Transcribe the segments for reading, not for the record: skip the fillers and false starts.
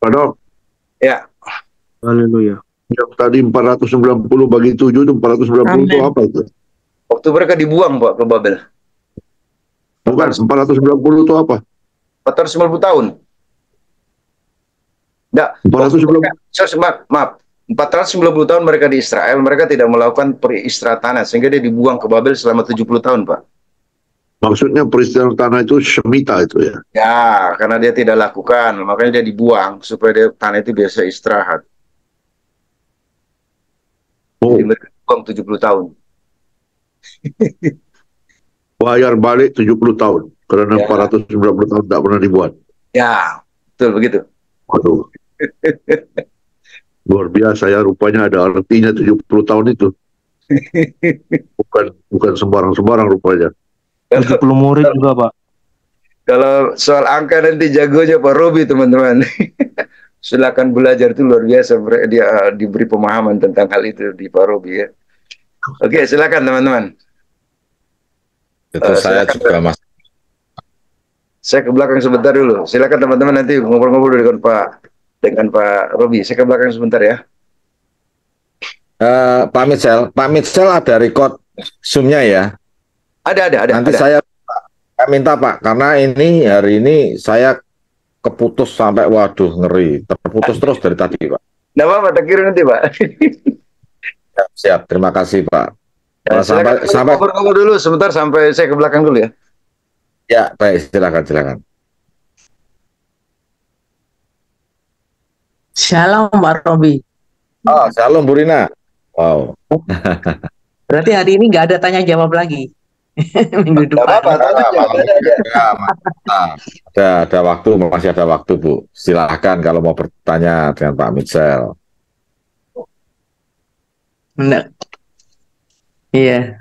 Padahal Ya, Haleluya. yang tadi 490 bagi 7 itu 490 itu Amin. apa itu? waktu mereka dibuang Pak ke Babel. Bukan, 490 itu apa? 490 tahun. Enggak, 490. maaf. 490 tahun mereka di Israel, mereka tidak melakukan peristiwa tanah, sehingga dia dibuang ke Babel selama 70 tahun, Pak. Maksudnya peristiwa tanah itu Shemitah itu ya? Ya, karena dia tidak lakukan, makanya dia dibuang, supaya tanah itu biasa istirahat. Oh, Jadi mereka dibuang 70 tahun. bayar balik 70 tahun. Karena Ya. 490 tahun tak pernah dibuat. Ya, betul begitu. Waduh. Luar biasa ya, rupanya ada artinya 70 tahun itu. Bukan sembarang-sembarang rupanya. 70 murid juga, Pak. Kalau soal angka nanti jagonya Pak Robi, teman-teman. Silakan belajar, itu luar biasa. Dia diberi pemahaman tentang hal itu di Pak Robi ya. Oke, silakan teman-teman. Itu saya Silakan. juga Mas. Saya ke belakang sebentar dulu. Silakan teman-teman nanti ngobrol-ngobrol dengan Pak Robi. Saya ke belakang sebentar ya. Pak Mitchell ada record Zoom-nya ya. Ada. Nanti ada. saya minta Pak, karena ini hari ini saya keputus sampai waduh ngeri, terputus terus dari tadi Pak. Nggak apa-apa, tak kira nanti Pak. Siap, terima kasih Pak. Sampai ngobrol dulu sebentar, sampai saya ke belakang dulu ya. Ya, baik, silakan. Shalom Pak Robi. Oh, shalom Bu Rina. Wow. Berarti hari ini nggak ada tanya jawab lagi. Minggu depan. Ada waktu, masih ada waktu Bu. Silahkan kalau mau bertanya dengan Pak Mitchell. Enggak. Iya.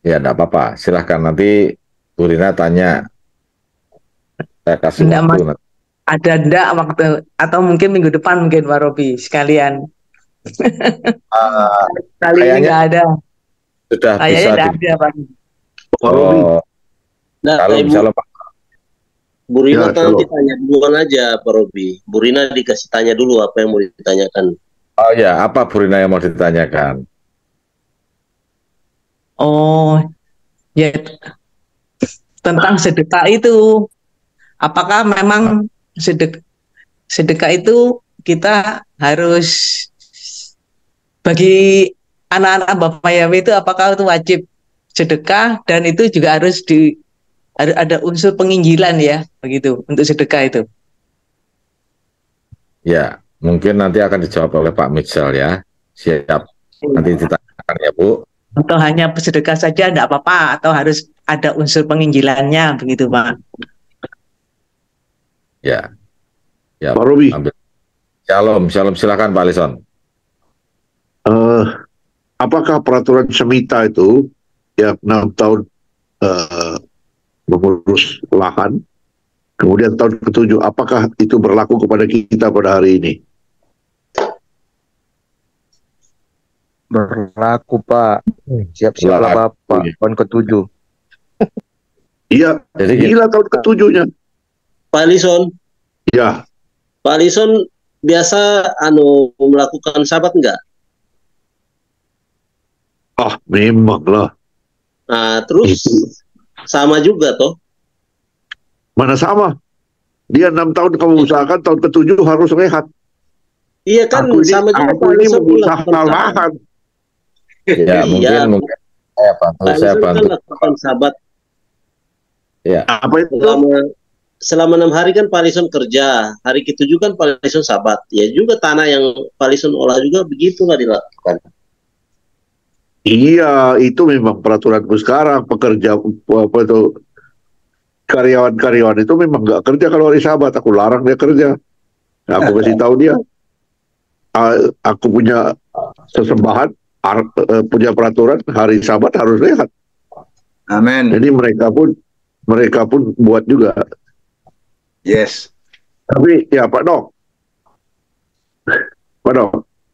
Ya, enggak apa-apa. Silahkan nanti Bu Rina tanya. Saya kasih waktu. Ada enggak waktu, atau mungkin minggu depan mungkin Pak Robi sekalian. Kali ini nggak ada. Sudah kayaknya bisa ada Pak. Oh, Nah, salam Pak. Bu Rina Ya, nanti tanya duluan aja Pak Robi. Bu Rina dikasih tanya dulu apa yang mau ditanyakan. Oh ya, apa Bu Rina yang mau ditanyakan? Oh, ya tentang sedekah itu. Apakah memang sedekah itu kita harus, bagi anak-anak Bapak Yahweh itu, apakah itu wajib sedekah, dan itu juga harus ada unsur penginjilan ya, begitu untuk sedekah itu? Ya, mungkin nanti akan dijawab oleh Pak Mitchell ya. Siap. Nanti ditanyakan ya Bu. Atau hanya sedekah saja enggak apa-apa, atau harus ada unsur penginjilannya, begitu Pak? Ya. Pak Robi. Shalom, silakan Pak Alison. Apakah peraturan Shemitah itu ya 6 tahun mengurus lahan, kemudian tahun ke-7, apakah itu berlaku kepada kita pada hari ini? Berlaku Pak. Siap-siaplah Bapak. Tahun ke-7. Iya, gila tahun ke-7-nya. Pak Alison. Ya. Pak Alison biasa melakukan sabat enggak? Ah, memang lah. Nah, terus sama juga toh. Mana sama? Dia 6 tahun kamu usahakan, tahun ke-7 harus rehat. Iya kan, sama juga Pak Alison mengusahakan lahan. Ya, mungkin saya bantu. Kan lakukan sabat. Ya. Apa itu? Selama 6 hari kan Pak Alison kerja, hari ke-7 kan Pak Alison sabat. Ya juga tanah yang Pak Alison olah juga begitulah dilakukan. Iya, itu memang peraturanku sekarang. Pekerja karyawan itu memang nggak kerja kalau hari Sabat. Aku larang dia kerja. Aku kasih tahu dia. Aku punya sesembahan, punya peraturan hari Sabat harus rehat. Amin. Jadi mereka pun buat juga. Yes. Tapi ya Pak Dok.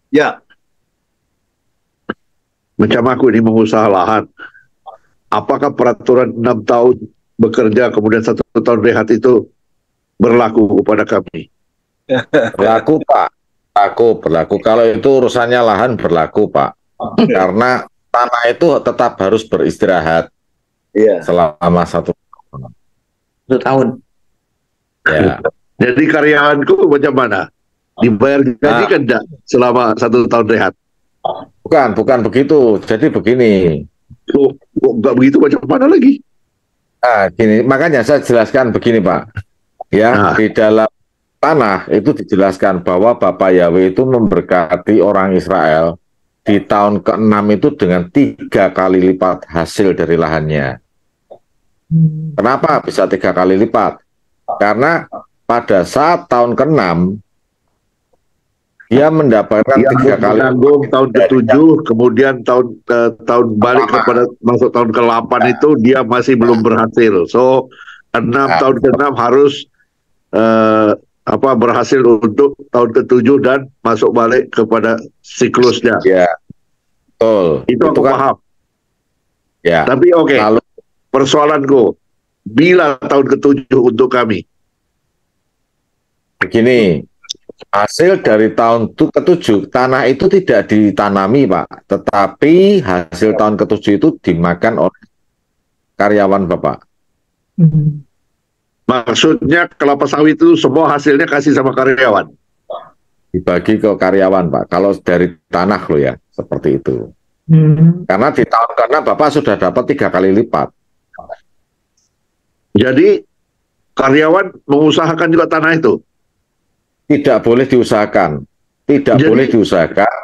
Ya. Macam aku ini mengusaha lahan. Apakah peraturan 6 tahun bekerja kemudian 1 tahun rehat itu berlaku kepada kami? Berlaku Pak, berlaku. Kalau itu urusannya lahan berlaku Pak, karena tanah itu tetap harus beristirahat selama 1 tahun. ya. Jadi karyawanku macam mana? Dibayar gaji kan enggak selama 1 tahun rehat? Bukan begitu. Jadi begini. Kok enggak begitu macam mana lagi? Gini, makanya saya jelaskan begini Pak. Ya, di dalam tanah itu dijelaskan bahwa Bapak Yahweh itu memberkati orang Israel di tahun ke-6 itu dengan 3 kali lipat hasil dari lahannya. Kenapa bisa 3 kali lipat? Karena pada saat tahun ke-6 dia mendapatkan 3 kali menanggung tahun ke-7, kemudian tahun balik kepada masuk tahun ke-8 itu dia masih belum berhasil. So 6 tahun ke-6 harus berhasil untuk tahun ke-7 dan masuk balik kepada siklusnya. Ya, betul. Itu aku kan paham. Ya. Tapi oke. Lalu Persoalanku, bila tahun ke-7 untuk kami? Begini, hasil dari tahun ke-7 tanah itu tidak ditanami Pak, tetapi hasil tahun ke-7 itu dimakan oleh karyawan Bapak. Maksudnya kelapa sawit itu semua hasilnya kasih sama karyawan? Dibagi ke karyawan Pak, kalau dari tanah loh ya, seperti itu. Karena di tahun ke-6 Bapak sudah dapat 3 kali lipat. Jadi karyawan mengusahakan juga tanah itu? Tidak boleh diusahakan. Jadi, boleh diusahakan.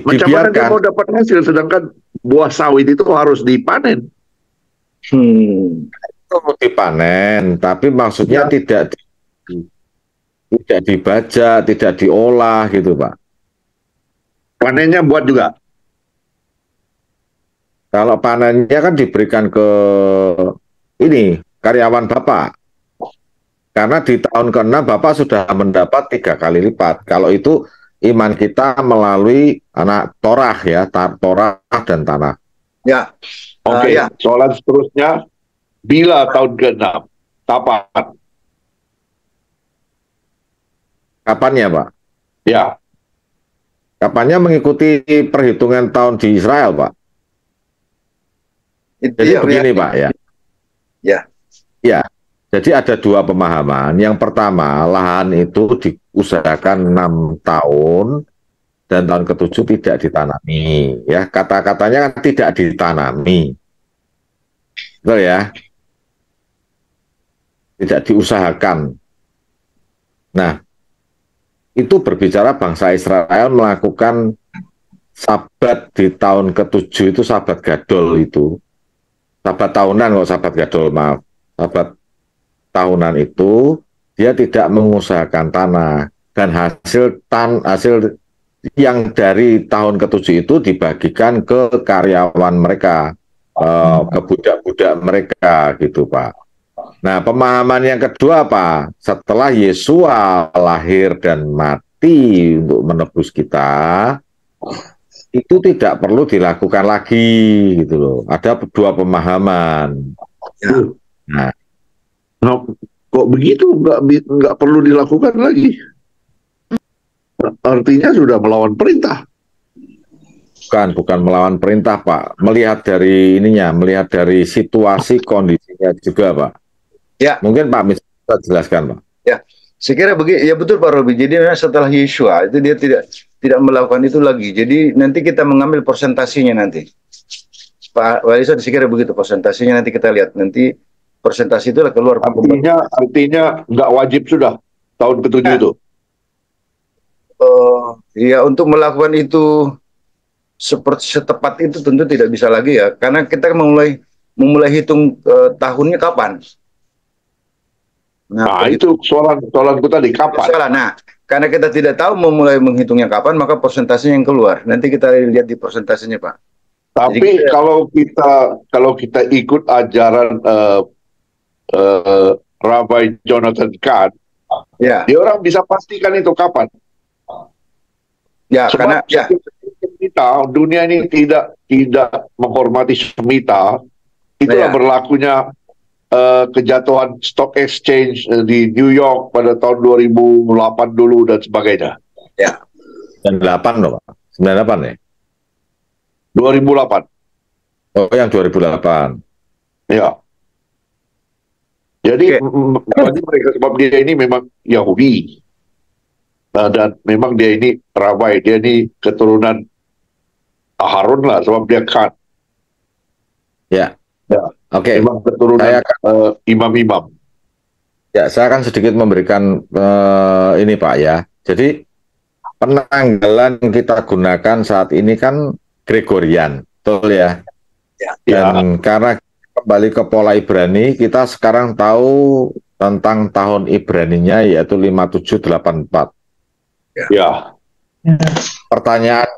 Macam mana dia mau dapat hasil, sedangkan buah sawit itu harus dipanen? Itu dipanen, tapi maksudnya tidak dibaca, tidak diolah gitu Pak. Panennya buat juga? Kalau panennya kan diberikan ke ini karyawan Bapak. Karena di tahun ke-6 Bapak sudah mendapat 3 kali lipat. Kalau itu iman kita melalui anak Torah ya, Torah dan tanah. Ya. Oke, soalan seterusnya, bila tahun ke-6, kapan? Kapannya Pak? Ya. Kapannya mengikuti perhitungan tahun di Israel Pak. Jadi begini Pak ya. Ya, jadi ada 2 pemahaman. Yang pertama, lahan itu diusahakan 6 tahun dan tahun ke-7 tidak ditanami. Ya, kata-katanya kan tidak ditanami. Betul ya? Tidak diusahakan. Nah, itu berbicara bangsa Israel melakukan sabat di tahun ke-7 itu sabat gadol itu. Sabat tahunan kok, sabat gadol, maaf. Sabat tahunan itu dia tidak mengusahakan tanah dan hasil yang dari tahun ke-7 itu dibagikan ke karyawan mereka, ke budak-budak mereka gitu Pak. Nah, pemahaman yang kedua Pak, setelah Yesua lahir dan mati untuk menebus kita, itu tidak perlu dilakukan lagi gitu loh. Ada 2 pemahaman. Nah, kok begitu nggak perlu dilakukan lagi? Artinya sudah melawan perintah. Bukan melawan perintah Pak. Melihat dari situasi kondisinya juga Pak. Ya. Mungkin Pak bisa jelaskan Pak. Ya, saya kira begitu. Ya betul Pak Robi. Jadi setelah Yesua itu dia tidak melakukan itu lagi. Jadi nanti kita mengambil persentasinya nanti. Pak Walisa saya kira begitu persentasinya, nanti kita lihat nanti persentase itu keluar. Artinya nggak wajib sudah tahun ke-7 itu. Ya untuk melakukan itu seperti setepat itu tentu tidak bisa lagi ya, karena kita memulai hitung tahunnya kapan. Nah itu soalanku tadi, kapan? Nah, karena kita tidak tahu memulai menghitungnya kapan, maka persentasenya yang keluar. Nanti kita lihat di persentasenya Pak. Tapi jadi, kalau kita ikut ajaran Rabbi Jonathan Cahn, dia orang bisa pastikan itu kapan. Ya, sebab karena kita dunia ini tidak menghormati semita, itulah berlakunya kejatuhan stock exchange di New York pada tahun 2008 dulu dan sebagainya. Ya. 98 loh Pak. 98 ya? 2008. Oh yang 2008. Ya. Jadi Oke. bagi mereka sebab dia ini memang Yahudi. Dan memang dia ini Rabai, dia ini keturunan Harun lah sebab dia Khan. Ya. Ya. Oke. Memang keturunan imam-imam. Ya, saya akan sedikit memberikan ini Pak ya. Jadi penanggalan yang kita gunakan saat ini kan Gregorian, betul ya? Dan karena kembali ke pola Ibrani, kita sekarang tahu tentang tahun Ibraninya yaitu 5784. Ya. Pertanyaan,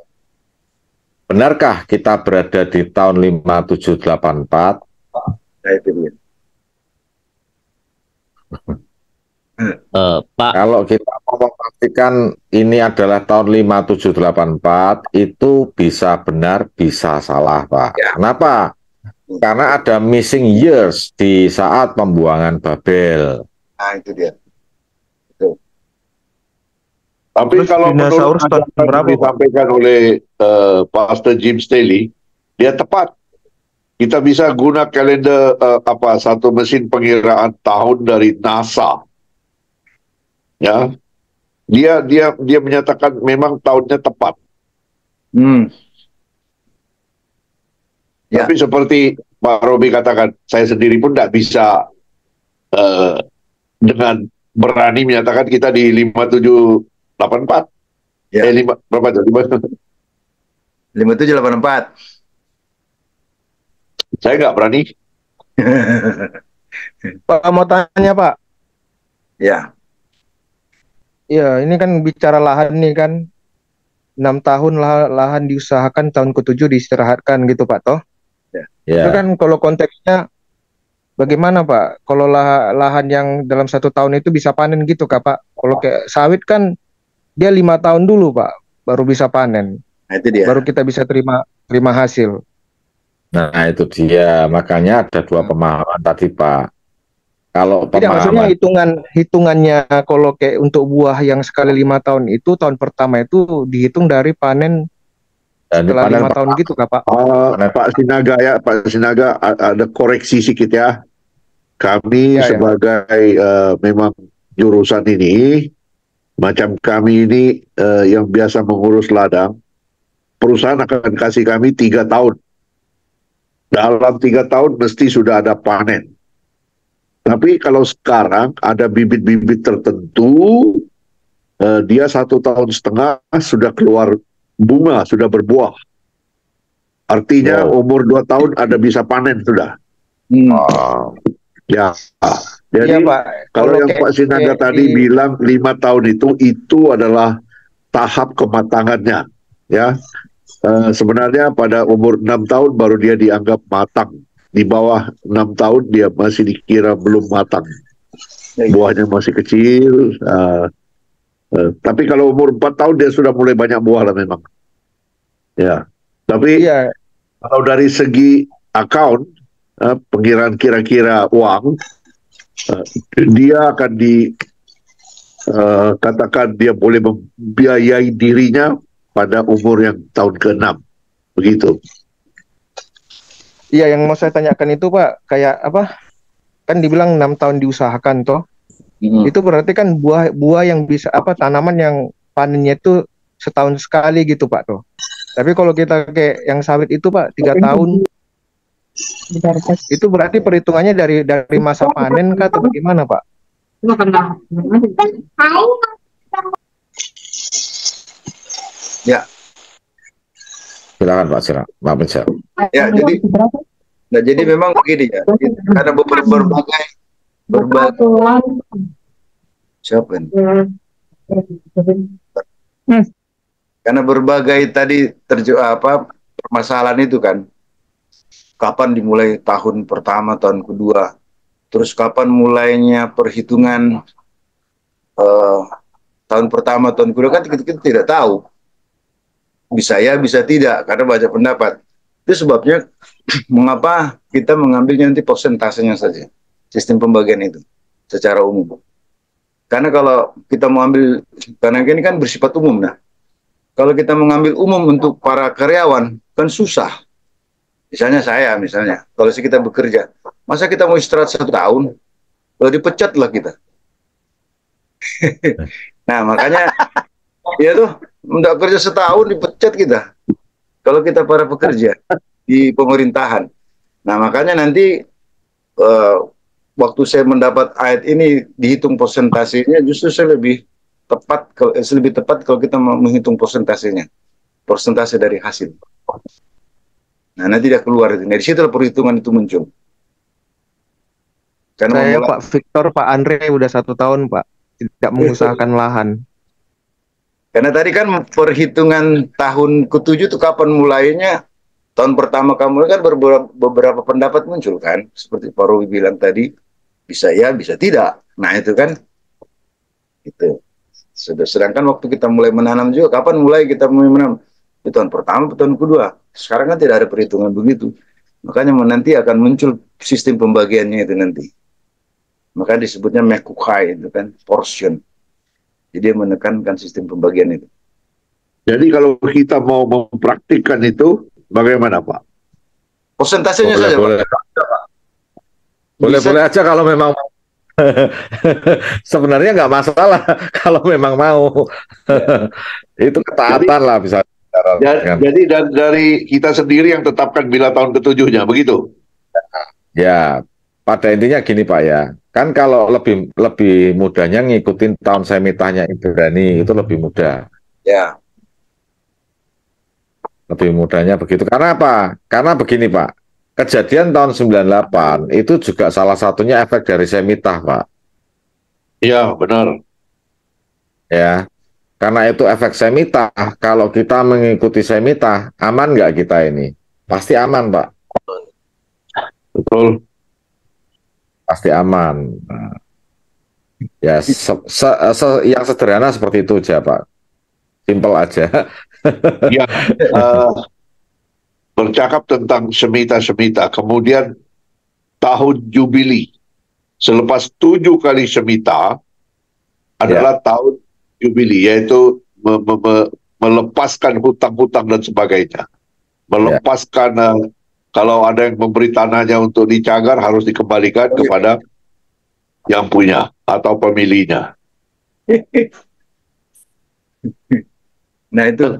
benarkah kita berada di tahun 5784? Nah, itu dia. Pak, Kalau kita mau memastikan ini adalah tahun 5784, itu bisa benar, bisa salah, Pak. Ya. Kenapa? Karena ada missing years di saat pembuangan Babel. Nah, itu dia. Tapi Terus kalau menurut dinosaurus tahun ajaran yang berapa, Pak? disampaikan oleh Pastor Jim Staley, dia tepat. Kita bisa guna kalender satu mesin pengiraan tahun dari NASA. Ya, dia menyatakan memang tahunnya tepat. Ya. Tapi seperti Pak Robi katakan, saya sendiri pun tidak bisa dengan berani menyatakan kita di 5784. Ya. Berapa tuh? 5784. Saya nggak berani. Pak mau tanya Pak. Ya. Ya, ini kan bicara lahan nih kan. 6 tahun lahan diusahakan, tahun ke-7 diistirahatkan gitu Pak toh. Ya. Itu kan kalau konteksnya bagaimana Pak? Kalau lahan yang dalam 1 tahun itu bisa panen gitu Kak Pak? Kalau kayak sawit kan dia 5 tahun dulu Pak baru bisa panen. Nah, itu dia. Baru kita bisa terima hasil. Nah, itu dia. Makanya ada dua pemahaman tadi, Pak. Kalau Tidak, maksudnya pemahaman hitungannya kalau kayak untuk buah yang sekali 5 tahun itu, tahun pertama itu dihitung dari panen dan setelah panen 5 tahun gitu Kak Pak? Pak Sinaga ya, Pak Sinaga ada koreksi sedikit ya. Kami Ya. sebagai memang jurusan ini, macam kami ini yang biasa mengurus ladang, perusahaan akan kasih kami 3 tahun. Dalam 3 tahun mesti sudah ada panen. Tapi kalau sekarang ada bibit-bibit tertentu, dia 1,5 tahun sudah keluar bunga, sudah berbuah. Artinya umur 2 tahun ada bisa panen sudah. Ya. Jadi Iya, Pak. kalau yang kayak- Pak Sinaga kayak tadi bilang 5 tahun itu adalah tahap kematangannya. Ya. Sebenarnya pada umur 6 tahun baru dia dianggap matang. Di bawah 6 tahun dia masih dikira belum matang. Buahnya masih kecil. Tapi kalau umur 4 tahun dia sudah mulai banyak buah lah memang. Ya. Tapi Iya, kalau dari segi account, pengiraan kira-kira uang, dia akan katakan dia boleh membiayai dirinya pada umur yang tahun ke-6. Begitu. iya yang mau saya tanyakan itu Pak, kayak apa? Kan dibilang 6 tahun diusahakan toh. Itu berarti kan buah yang bisa tanaman yang panennya itu setahun sekali gitu Pak toh. Tapi kalau kita kayak yang sawit itu Pak 3 tahun, itu berarti perhitungannya dari masa panen kah atau bagaimana Pak? Ya. silakan Pak Sira, Pak Pensel. Ya, jadi memang begini ya. Karena berbagai siapa ini? Karena berbagai tadi permasalahan itu kan. Kapan dimulai tahun pertama, tahun kedua, terus kapan mulainya perhitungan tahun pertama, tahun kedua kan kita tidak tahu. Bisa ya, bisa tidak, karena baca pendapat. Itu sebabnya mengapa kita mengambilnya nanti persentasenya saja. sistem pembagian itu secara umum. Karena kalau kita mau ambil, karena ini kan bersifat umum, nah kalau kita mengambil umum untuk para karyawan kan susah. Misalnya kalau kita bekerja, masa kita mau istirahat 1 tahun, kalau dipecat lah kita. Nah makanya ya tuh, nggak kerja setahun dipecat kita. Kalau kita para pekerja di pemerintahan. Nah makanya nanti waktu saya mendapat ayat ini dihitung persentasenya, justru saya lebih tepat kalau kita menghitung persentasenya, persentase dari hasil. Nah nanti dia keluar, dari situ perhitungan itu muncul. Karena Saya Pak Victor, Pak Andre udah 1 tahun Pak tidak mengusahakan lahan. Karena tadi kan perhitungan tahun ke-7 itu kapan mulainya? Tahun pertama kamu kan beberapa pendapat muncul kan, seperti Pak Robi bilang tadi, bisa ya, bisa tidak. Nah itu kan, itu. Sedangkan waktu kita mulai menanam juga, kapan mulai kita mulai menanam? Di tahun pertama, tahun kedua. Sekarang kan tidak ada perhitungan begitu. Makanya nanti akan muncul sistem pembagiannya itu nanti. Makanya disebutnya mekukai itu kan, portion. Jadi dia menekankan sistem pembagian itu. Jadi kalau kita mau mempraktikkan itu, bagaimana Pak? Persentasenya saja Pak. Boleh aja kalau memang sebenarnya nggak masalah kalau memang mau. Itu ketaatan lah bisa. Jadi dari kita sendiri yang tetapkan bila tahun ke-7-nya, begitu? Ya, pada intinya gini Pak ya. Kan kalau lebih mudahnya ngikutin tahun semitahnya Ibrani itu lebih mudah. Ya. Lebih mudahnya begitu. Karena apa? Karena begini Pak. Kejadian tahun 98 itu juga salah satunya efek dari semitah Pak. Iya, benar. Ya. Karena itu efek semitah, kalau kita mengikuti semitah, aman nggak kita ini? Pasti aman, Pak. Betul. Pasti aman. Nah, ya, yang sederhana seperti itu aja, Pak. Simpel aja. Ya, bercakap tentang semita-semita, kemudian tahun jubili. Selepas 7 kali semita adalah tahun jubili, yaitu melepaskan hutang-hutang dan sebagainya. Melepaskan kalau ada yang memberi tanahnya untuk dicagar harus dikembalikan kepada yang punya atau pemiliknya. Nah itu.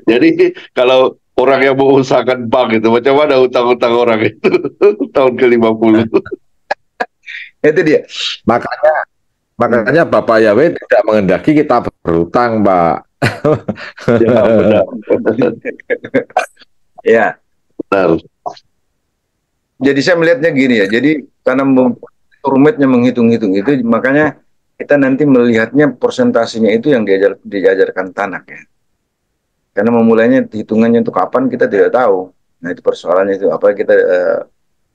Jadi kalau orang yang mengusahakan bank itu, macam mana hutang-hutang orang itu tahun ke-50. Itu dia. Makanya Bapak Yahweh tidak mengendaki kita berhutang, Pak. Ya, benar. Ya. Benar. Jadi saya melihatnya gini ya. Jadi karena rumitnya menghitung-hitung itu, makanya kita nanti melihatnya persentasenya itu yang diajarkan Tanak ya. Karena memulainya hitungannya untuk kapan kita tidak tahu. Nah itu persoalannya itu. Apa kita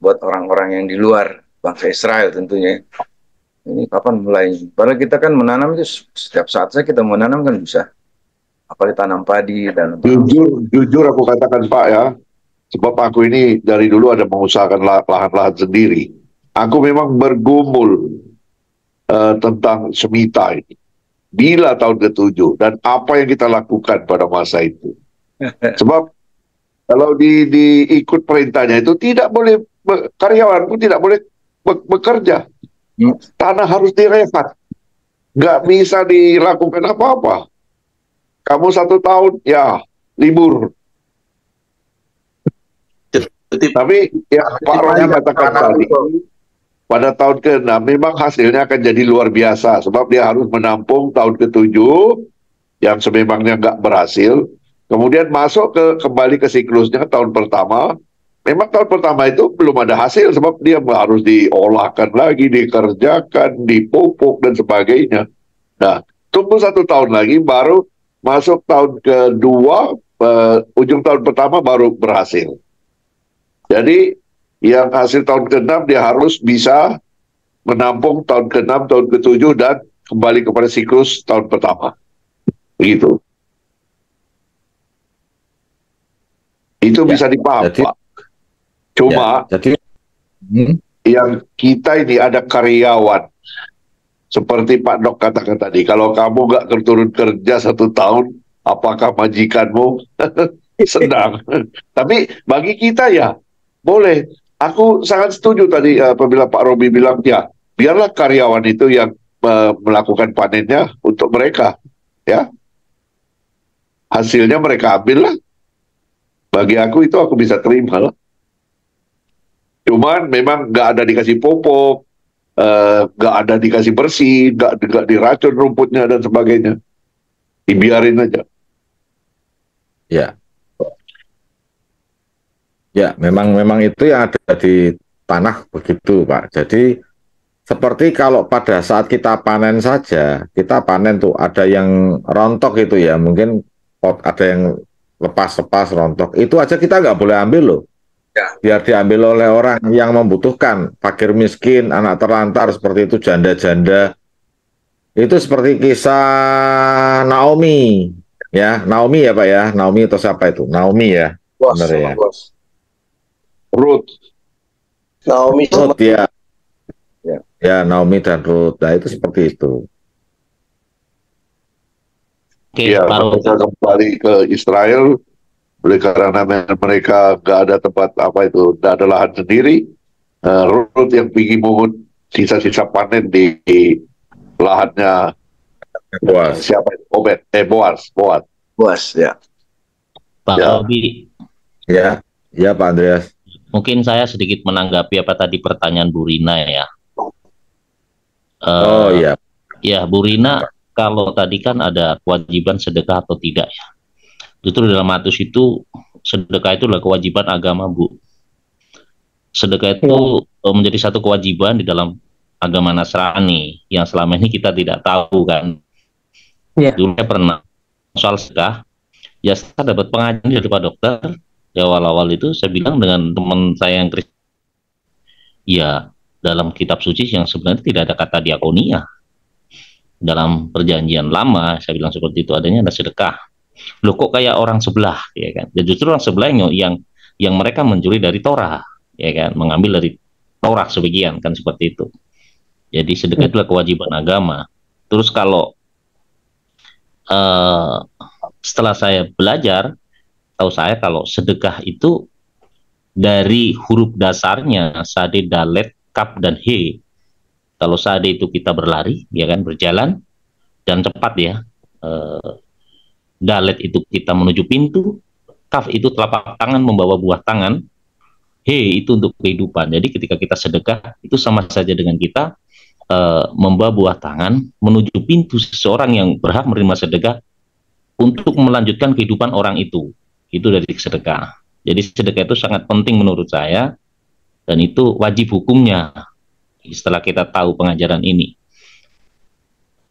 buat orang-orang yang di luar bangsa Israel tentunya. Ini kapan mulai? Padahal kita kan menanam itu setiap saat saya kita menanam kan bisa. Apalagi tanam padi dan jujur aku katakan Pak ya, sebab aku ini dari dulu ada mengusahakan lahan-lahan sendiri. Aku memang bergumul tentang semita ini. Bila tahun ke-7 dan apa yang kita lakukan pada masa itu. Sebab kalau diikut perintahnya itu tidak boleh, karyawan pun tidak boleh bekerja. Tanah harus direhat. Nggak bisa dilakukan apa-apa. Kamu 1 tahun, ya libur. Tapi ya Pak Roy katakan tadi, pada tahun ke-6 memang hasilnya akan jadi luar biasa. Sebab dia harus menampung tahun ke-7 yang sememangnya nggak berhasil. Kemudian masuk kembali ke siklusnya tahun pertama. Memang tahun pertama itu belum ada hasil sebab dia harus diolahkan lagi, dikerjakan, dipupuk dan sebagainya. Nah, tunggu 1 tahun lagi baru masuk tahun kedua, ujung tahun pertama baru berhasil. Jadi yang hasil tahun ke-6 dia harus bisa menampung tahun ke-6, tahun ke-7 dan kembali kepada siklus tahun pertama. Begitu. Itu bisa dipaham, Pak. Cuma yang kita ini ada karyawan. Seperti Pak Dok katakan tadi, kalau kamu nggak turun kerja 1 tahun, apakah majikanmu senang? Tapi bagi kita ya, boleh. Aku sangat setuju tadi apabila Pak Robi bilang, ya, biarlah karyawan itu yang melakukan panennya untuk mereka. Ya, hasilnya mereka ambil lah. Bagi aku itu aku bisa terima lah. Cuman memang nggak ada dikasih popok, nggak ada dikasih bersih, nggak diracun rumputnya dan sebagainya. Dibiarin aja. Ya, ya, memang itu yang ada di tanah begitu, Pak. Jadi seperti kalau pada saat kita panen saja, kita panen tuh ada yang rontok itu ya, mungkin ada yang lepas-lepas rontok. Itu aja kita nggak boleh ambil loh. Ya. Biar diambil oleh orang yang membutuhkan, fakir miskin, anak terlantar seperti itu, janda-janda. Itu seperti kisah Naomi, ya, Naomi ya Pak ya, Naomi atau siapa itu? Naomi ya, Bos, benar ya. bos. Ruth. Naomi sama Ruth ya. Ya. Ya, Naomi dan Ruth. Nah, itu seperti itu. Oke, Ya, Pak Robi. mereka kembali ke Israel oleh karena mereka nggak ada tempat apa itu, nggak ada lahan sendiri. Ruth yang pergi mungut sisa-sisa panen di lahannya Boas. siapa itu? Boas. Bos, ya. Pak Ya. Robi, Ya, ya Pak Andreas. mungkin saya sedikit menanggapi apa tadi pertanyaan Bu Rina ya. Oh iya. Ya, Bu Rina, kalau tadi kan ada kewajiban sedekah atau tidak ya. Justru dalam hadis itu sedekah itu adalah kewajiban agama, Bu. Sedekah itu menjadi satu kewajiban di dalam agama Nasrani yang selama ini kita tidak tahu kan. Ya. Dulu saya pernah soal sedekah, ya saya dapat pengajian dari Pak Dokter. Ya awal-awal itu saya bilang dengan teman saya yang Kristen, ya dalam kitab suci yang sebenarnya tidak ada kata diakonia. Dalam perjanjian lama, saya bilang seperti itu, adanya ada sedekah. Loh kok kayak orang sebelah, ya kan? Dan justru orang sebelah yang mereka mencuri dari Torah, ya kan? Mengambil dari Torah sebagian, kan seperti itu. Jadi sedekah itulah kewajiban agama. Terus kalau setelah saya belajar, tahu saya kalau sedekah itu dari huruf dasarnya sade, dalet, kaf, dan he. Kalau sade itu kita berlari, ya kan, berjalan dan cepat ya. Dalet itu kita menuju pintu, kaf itu telapak tangan membawa buah tangan, he itu untuk kehidupan. Jadi ketika kita sedekah itu sama saja dengan kita membawa buah tangan menuju pintu seseorang yang berhak menerima sedekah untuk melanjutkan kehidupan orang itu. Itu dari sedekah. Jadi sedekah itu sangat penting menurut saya dan itu wajib hukumnya setelah kita tahu pengajaran ini.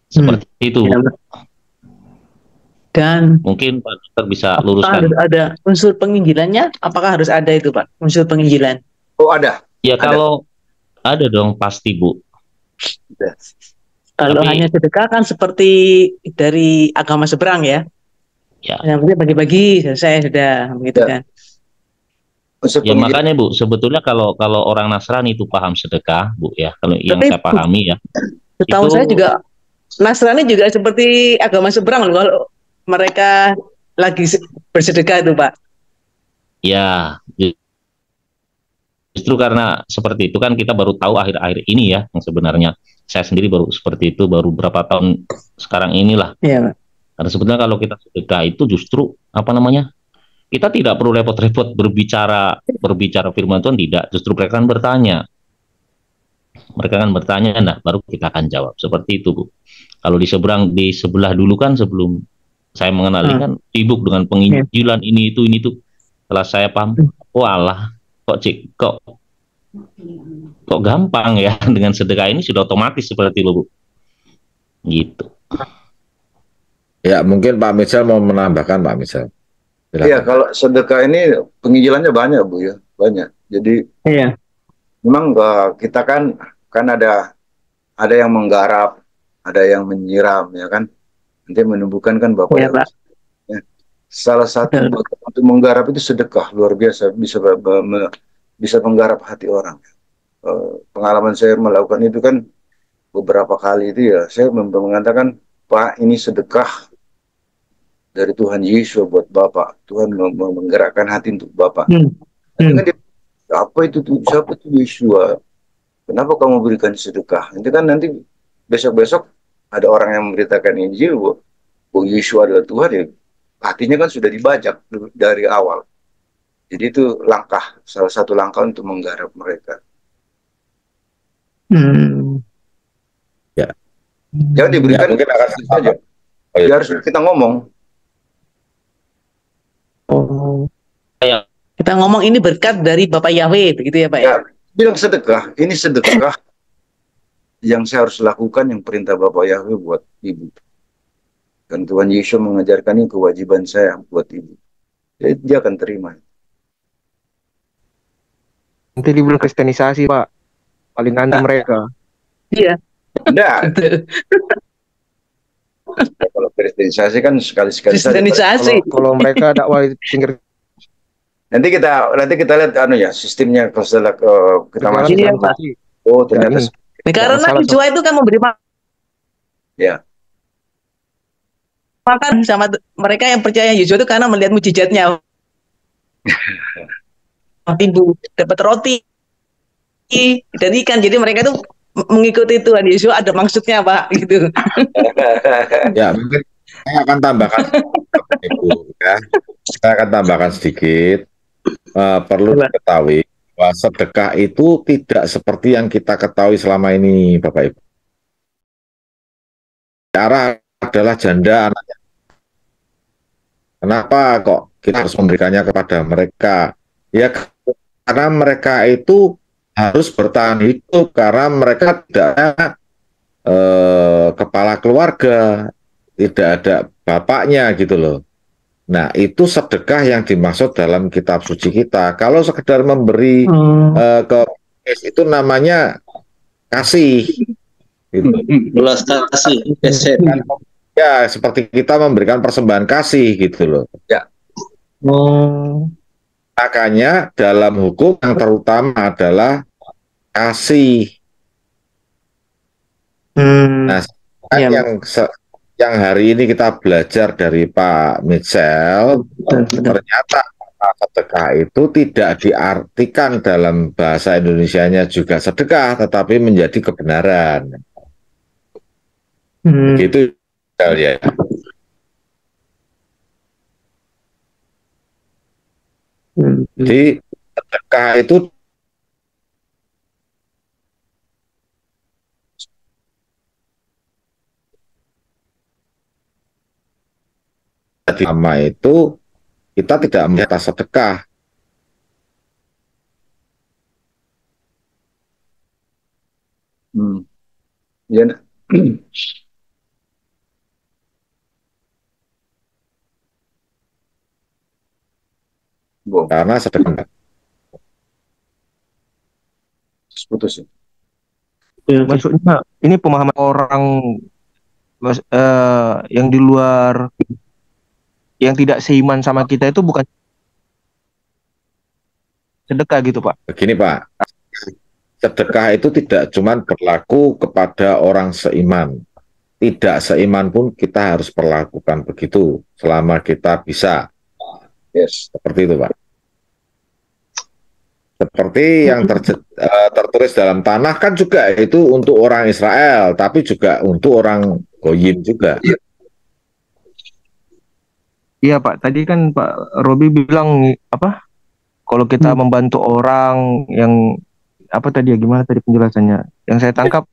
Seperti itu. Dan mungkin Pak Dokter bisa apakah luruskan. harus ada unsur penginjilannya? Apakah harus ada itu Pak, unsur penginjilan? Oh ada. Ya kalau ada dong pasti Bu. Kalau Tapi- hanya sedekah kan seperti dari agama seberang ya. Ya. Yang penting bagi-bagi selesai sudah begitu Ya. kan. Unsur Ya penginjilan. makanya Bu, sebetulnya kalau orang Nasrani itu paham sedekah Bu ya, kalau yang Tapi- saya pahami ya. Setahu Itu- saya juga Nasrani juga seperti agama seberang loh, kalau mereka lagi bersedekah itu Pak. Ya, justru karena seperti itu kan kita baru tahu akhir-akhir ini ya, yang sebenarnya saya sendiri baru seperti itu baru berapa tahun sekarang inilah. Iya Pak. Karena sebetulnya kalau kita sedekah itu justru apa namanya? Kita tidak perlu repot-repot berbicara firman Tuhan, tidak. Justru mereka kan bertanya. Mereka kan bertanya, nah baru kita akan jawab. Seperti itu, Bu. Kalau di sebelah dulu kan sebelum saya mengenali kan sibuk dengan penginjilan ini itu. Setelah saya paham, walah, kok gampang ya dengan sedekah ini sudah otomatis seperti itu, Bu. Gitu. Ya, mungkin Pak Misal mau menambahkan, Pak Misal. Silakan. Iya, kalau sedekah ini penginjilannya banyak Bu ya, banyak. Jadi Iya. memang kita kan ada yang menggarap, ada yang menyiram ya kan. Nanti menumbuhkan kan Bapak Iya ya. Pak. Ya. Salah satu bagian untuk menggarap itu sedekah luar biasa, bisa menggarap hati orang. pengalaman saya melakukan itu kan beberapa kali itu ya, saya mengatakan, Pak, ini sedekah dari Tuhan Yesus buat Bapak. Tuhan menggerakkan hati untuk Bapak. Nanti kan dia, apa itu tuh? Siapa itu Yeshua? Kenapa kamu berikan sedekah? Nanti kan nanti besok-besok ada orang yang memberitakan Injil bahwa Yeshua adalah Tuhan, ya hatinya kan sudah dibajak dari awal. Jadi itu salah satu langkah untuk menggarap mereka. Ya. Jangan diberikan, Ya, mungkin akan saja. Ya, harus kita ngomong. Kita ngomong ini berkat dari Bapak Yahweh, begitu ya Pak? Ya, bilang sedekah, ini sedekah yang saya harus lakukan, yang perintah Bapak Yahweh buat ibu. Dan Tuhan Yesus mengajarkan ini kewajiban saya buat ibu. Jadi dia akan terima. Nanti dibilang kristenisasi Pak, paling anda mereka. Iya. Enggak. Kalau kristenisasi kan sekali-sekali Kristenisasi. Kalau mereka dakwah pinggir. Nanti kita lihat sistemnya setelah kita masuk. Iya, Pak. Oh, ternyata karena Yeshua itu kan memberi ya makan sama mereka yang percaya Yeshua itu karena melihat mujizatnya. Ibu dapat roti dan ikan, jadi mereka tuh mengikuti Tuhan Yesus, ada maksudnya Pak, gitu. Ya, mungkin saya akan tambahkan Ibu, ya. Saya akan tambahkan sedikit. Perlu diketahui bahwa sedekah itu tidak seperti yang kita ketahui selama ini, Bapak Ibu. Cara adalah janda anaknya. Kenapa kok kita harus memberikannya kepada mereka? Ya, karena mereka itu harus bertahan hidup, karena mereka tidak ada kepala keluarga, tidak ada bapaknya gitu loh. Nah, itu sedekah yang dimaksud dalam kitab suci kita. Kalau sekedar memberi ke itu namanya kasih. Gitu. Belas kasih. Ya, seperti kita memberikan persembahan kasih gitu loh. Ya. Makanya dalam hukum yang terutama adalah kasih. Nah, yang hari ini kita belajar dari Pak Mitchell, ternyata sedekah itu tidak diartikan dalam bahasa Indonesianya juga sedekah, tetapi menjadi kebenaran. Gitu ya. Jadi sedekah itu nama itu kita tidak melihat sedekah. Ya. Karena sedekah. Putus. Maksudnya ini pemahaman orang yang di luar, yang tidak seiman sama kita itu bukan sedekah gitu Pak. Begini Pak, sedekah itu tidak cuma berlaku kepada orang seiman. Tidak seiman pun kita harus perlakukan begitu selama kita bisa. Yes. Seperti itu Pak. Seperti yang tertulis dalam tanah kan juga itu untuk orang Israel, tapi juga untuk orang Goyim juga. Iya Pak, tadi kan Pak Robi bilang apa? Kalau kita membantu orang yang apa tadi ya, gimana tadi penjelasannya? Yang saya tangkap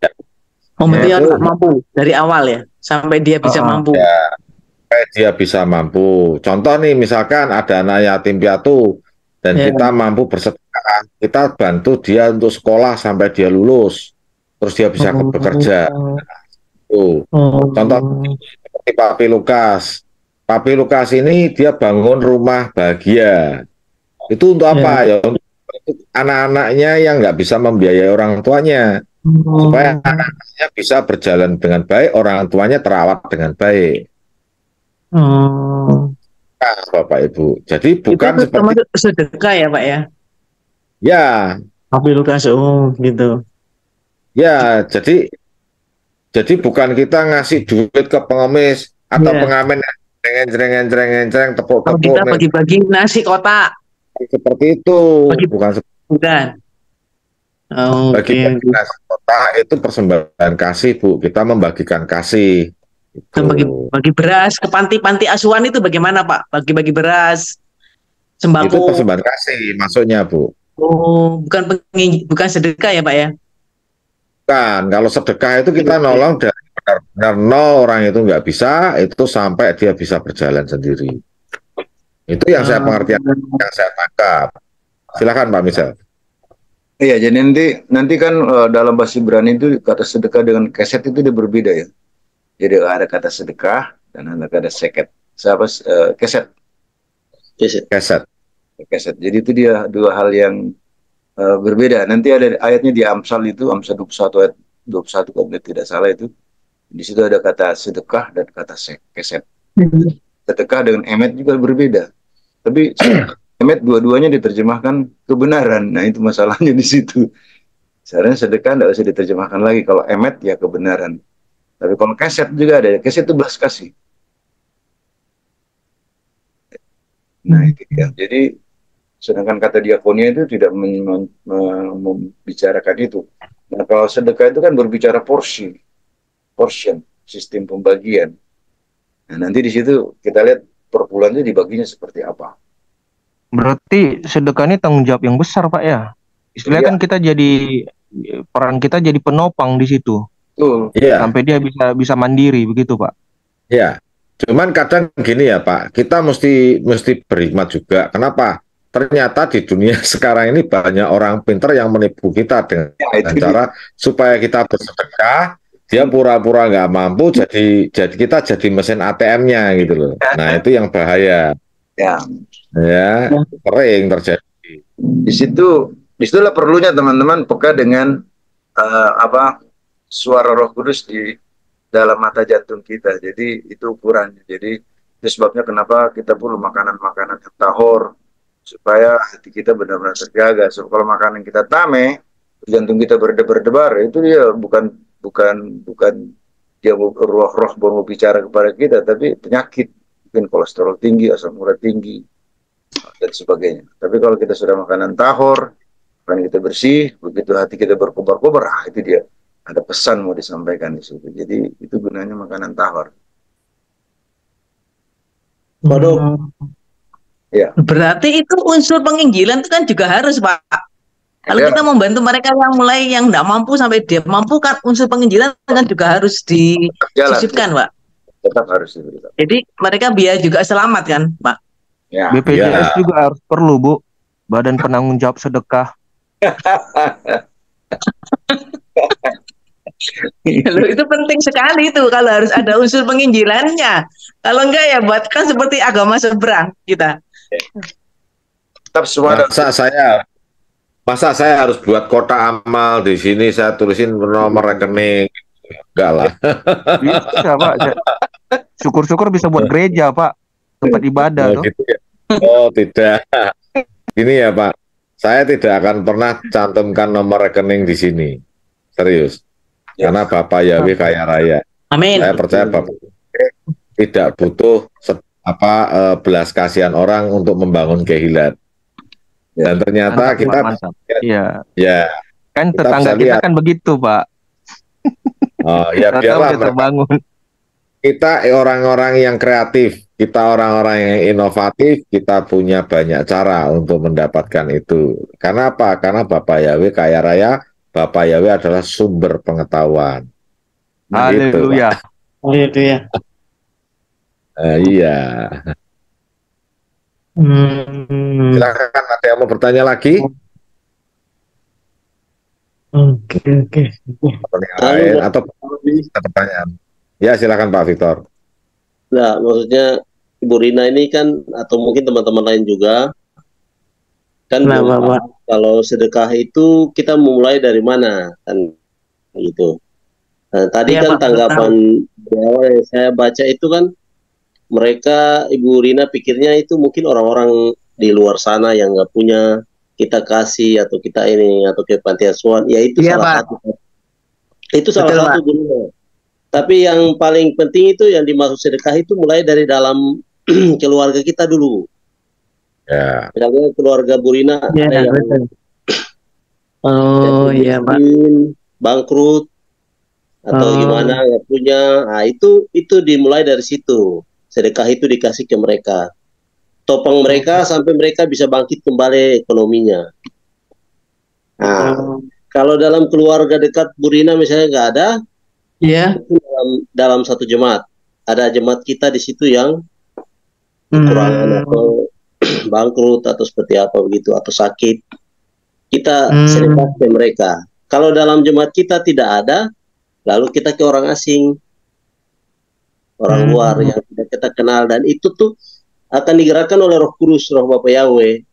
dia mampu dari awal ya, sampai dia bisa mampu. Ya, sampai dia bisa mampu. Contoh nih, misalkan ada anak yatim piatu dan kita mampu bersedekah, kita bantu dia untuk sekolah sampai dia lulus, terus dia bisa bekerja. Contoh seperti Papi Lukas. Papi Lukas ini dia bangun rumah bahagia. Itu untuk apa? Ya untuk anak-anaknya yang nggak bisa membiayai orang tuanya, supaya anak-anaknya bisa berjalan dengan baik, orang tuanya terawat dengan baik. Bapak Ibu. Jadi bukan itu seperti sedekah ya Pak ya? Ya, Tapi Lukas, oh gitu. Ya, jadi bukan kita ngasih duit ke pengemis atau Iya. pengamen yang Kalau tepuk-tepuk kita bagi-bagi nasi kotak, seperti itu. bagi Bukan bukan. Oh, bagi oke. nasi kotak itu persembahan kasih, Bu. Kita membagikan kasih. Dan Itu. bagi beras ke panti-panti asuhan itu bagaimana Pak? Bagi-bagi beras, Itu sembako. persembahan kasih masuknya, Bu. Oh, bukan sedekah ya Pak ya? Kan, kalau sedekah itu kita nolong dari benar-benar nol, orang itu nggak bisa, itu sampai dia bisa berjalan sendiri. Itu yang saya pengertian, yang saya tangkap. Silakan Pak Misal. Iya, jadi nanti kan dalam bahasa Ibrani itu kata sedekah dengan keset itu dia berbeda ya. Jadi ada kata sedekah dan ada kata seket. Keset. Keset. Keset. Jadi itu dia dua hal yang berbeda. Nanti ada ayatnya di Amsal itu, Amsal 21 ayat 21 kalau tidak salah itu. Di situ ada kata sedekah dan kata keset. Sedekah dengan emet juga berbeda. Tapi emet dua-duanya diterjemahkan kebenaran. Nah itu masalahnya di situ. Seharusnya sedekah tidak usah diterjemahkan lagi. Kalau emet ya kebenaran. Tapi kalau keset juga ada. Keset itu belas kasih. Nah itu dia. Jadi sedangkan kata diakonia itu tidak membicarakan itu. Nah kalau sedekah itu kan berbicara portion, sistem pembagian. Nah nanti di situ kita lihat per bulannya dibaginya seperti apa. Berarti sedekah ini tanggung jawab yang besar Pak ya. Istilahnya kan kita peran kita jadi penopang di situ. Betul. Iya. Sampai dia bisa mandiri begitu Pak. Iya. Cuman kadang gini ya Pak, kita mesti berhikmat juga. Kenapa? Ternyata di dunia sekarang ini banyak orang pintar yang menipu kita dengan cara supaya kita bersedekah, dia pura-pura nggak mampu, jadi kita jadi mesin ATM-nya gitu loh. Nah itu yang bahaya. Ya, sering terjadi. Disitulah perlunya teman-teman peka dengan suara Roh Kudus di dalam mata jantung kita. Jadi itu ukurannya. Jadi itu sebabnya kenapa kita perlu makanan-makanan yang tahor supaya hati kita benar-benar terjaga. So, kalau makanan kita tame, jantung kita berdebar-debar, itu dia bukan dia roh mau bicara kepada kita, tapi penyakit, mungkin kolesterol tinggi, asam urat tinggi, dan sebagainya. Tapi kalau kita sudah makanan tahor, makanan kita bersih, begitu hati kita berkobar-kobar, itu dia ada pesan mau disampaikan di situ. Jadi itu gunanya makanan tahor. Waduh. Ya. Berarti itu unsur penginjilan itu kan juga harus Pak. Kalau kita membantu mereka yang tidak mampu sampai dia mampu kan unsur penginjilan kan juga harus disisipkan Pak. Tetap harus diberikan. Jadi mereka biar juga selamat kan Pak. Ya. BPJS juga harus perlu Bu. Badan Penanggung Jawab Sedekah. Loh, itu penting sekali itu kalau harus ada unsur penginjilannya. Kalau enggak ya buat kan seperti agama seberang kita. Tetap semua masa saya harus buat kotak amal di sini saya tulisin nomor rekening. Enggak lah. Bisa Pak. Syukur-syukur bisa buat gereja Pak. Tempat ibadah tuh. Gitu ya? Oh tidak. Gini ya Pak. Saya tidak akan pernah cantumkan nomor rekening di sini. Serius. Karena Bapak Yahweh kaya raya. Amin. Saya percaya Bapak tidak butuh belas kasihan orang untuk membangun kehilat. Dan ternyata mantap. Ya. Kan tetangga kita kan begitu, Pak. Oh, ya biarlah terbangun. Kita orang-orang yang kreatif, kita orang-orang yang inovatif, kita punya banyak cara untuk mendapatkan itu. Karena apa? Karena Bapak Yahweh kaya raya, Bapak Yahweh adalah sumber pengetahuan. Haleluya. Haleluya. Iya. Silakan, ada yang mau bertanya lagi? Oke. Lain atau pertanyaan? Ya, silakan Pak Victor. Nah, maksudnya Ibu Rina ini kan, atau mungkin teman-teman lain juga, kan kalau sedekah itu kita mulai dari mana, kan gitu. Nah, tadi kan tanggapan awal yang saya baca itu kan, mereka Ibu Rina pikirnya itu mungkin orang-orang di luar sana yang nggak punya kita kasih atau kita ini atau ke panti asuhan, ya itu Iya, salah Pak. satu. Itu salah Betul, satu Pak. dulu. Tapi yang paling penting itu yang dimaksud sedekah itu mulai dari dalam keluarga kita dulu. Ya. Misalnya keluarga Bu Rina Iya, ada yang betul. Oh, iya, Pak. miskin, bangkrut atau Oh. gimana nggak punya. Nah, itu dimulai dari situ. Sedekah itu dikasih ke mereka. Topang mereka sampai mereka bisa bangkit kembali ekonominya. Nah, kalau dalam keluarga dekat Bu Rina misalnya nggak ada, Iya. itu dalam satu jemaat. Ada jemaat kita di situ yang kekurangan atau bangkrut atau seperti apa begitu atau sakit, kita sedekah ke mereka. Kalau dalam jemaat kita tidak ada, lalu kita ke orang asing, orang luar yang tidak kita kenal, dan itu tuh akan digerakkan oleh Roh Kudus, Roh Bapa Yahweh.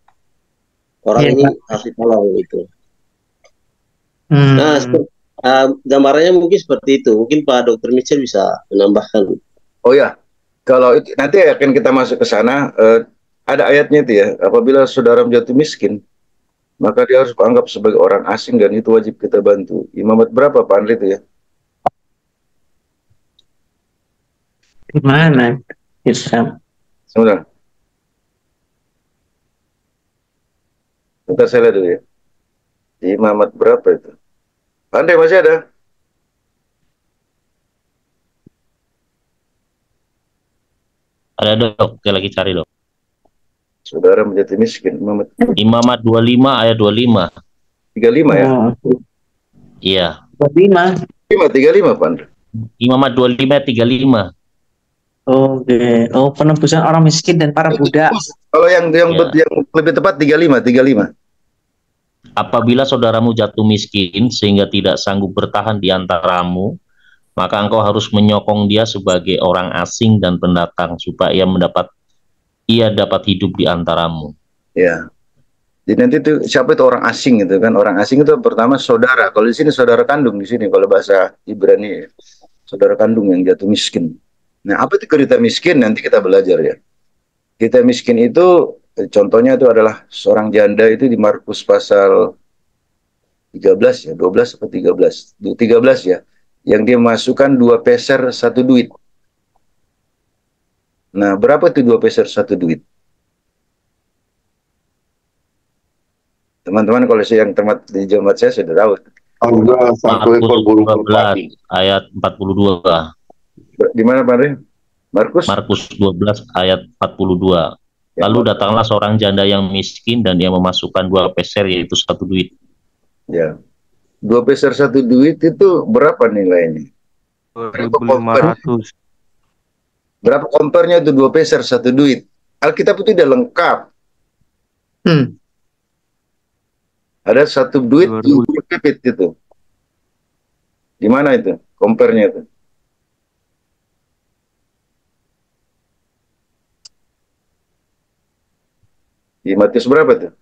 Orang Iya, ini Pak. harus ditolong gitu. Nah, gambarannya mungkin seperti itu. Mungkin Pak Dr. Mitchell bisa menambahkan. Oh ya, kalau itu, nanti akan kita masuk ke sana. Ada ayatnya itu ya, apabila saudara jatuh miskin, maka dia harus dianggap sebagai orang asing dan itu wajib kita bantu. Imamat berapa Pak Andri itu ya? Gimana? Bisa. Sebentar. Bentar saya lihat dulu ya. Imamat berapa itu? Pak Andri masih ada? Ada dok, saya lagi cari dok. Saudara menjadi miskin. Imamat 25 ayat 25. 35 ya? Oh, Iya. 25. 35 Pak Andri. Imamat 25 ayat 35. Oke. Oh, penebusan orang miskin dan para budak. Kalau yang lebih tepat 35. Apabila saudaramu jatuh miskin sehingga tidak sanggup bertahan di antaramu, maka engkau harus menyokong dia sebagai orang asing dan pendatang supaya ia dapat hidup di antaramu. Ya. Jadi nanti itu siapa itu orang asing gitu kan? Orang asing itu pertama saudara. Kalau di sini saudara kandung di sini kalau bahasa Ibrani saudara kandung yang jatuh miskin. Nah, apa itu kita miskin? Nanti kita belajar ya. Kita miskin itu contohnya itu adalah seorang janda itu di Markus pasal 13 ya, 12 atau 13. 13 ya. Yang dia masukkan 2 peser 1 duit. Nah, berapa itu 2 peser 1 duit? Teman-teman kalau yang tempat di jemaat saya sudah tahu. Harga satu ekor burung merpati. Ayat 42. Di mana Pak Andre? Markus 12 ayat 42. Lalu datanglah seorang janda yang miskin dan dia memasukkan 2 peser yaitu 1 duit. Ya. 2 peser 1 duit itu berapa nilainya? 2.500. Berapa kompernya itu 2 peser 1 duit? Alkitab itu tidak lengkap. Ada 1 duit 20 pipit itu. Di mana itu? Kompernya itu. Di Matius berapa tuh?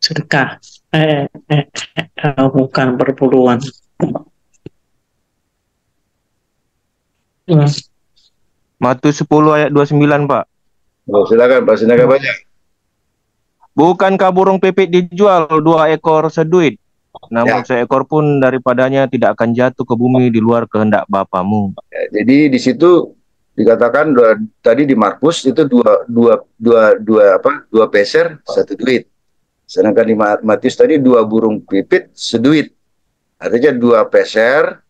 Sedekah. Bukan perpuluhan. Matius 10 ayat 29, Pak. Oh, silakan Pak Sinaga baca. Bukankah burung pipit dijual 2 ekor seduit? Namun seekor pun daripadanya tidak akan jatuh ke bumi di luar kehendak Bapamu. Ya, jadi di situ dikatakan tadi di Markus itu dua peser 1 duit. Sedangkan di Matius tadi 2 burung pipit seduit. Artinya 2 peser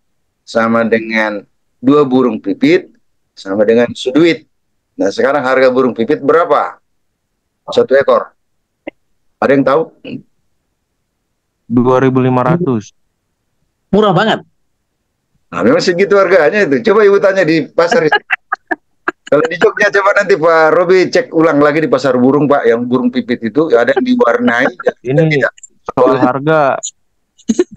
sama dengan 2 burung pipit sama dengan seduit. Nah, sekarang harga burung pipit berapa? 1 ekor. Ada yang tahu? 2.500. Murah banget. Nah, memang segitu harganya itu. Coba ibu tanya di pasar. Kalau di Jogja coba nanti Pak Robi cek ulang lagi di pasar burung Pak, yang burung pipit itu ada yang diwarnai. Ini tidak. Soal harga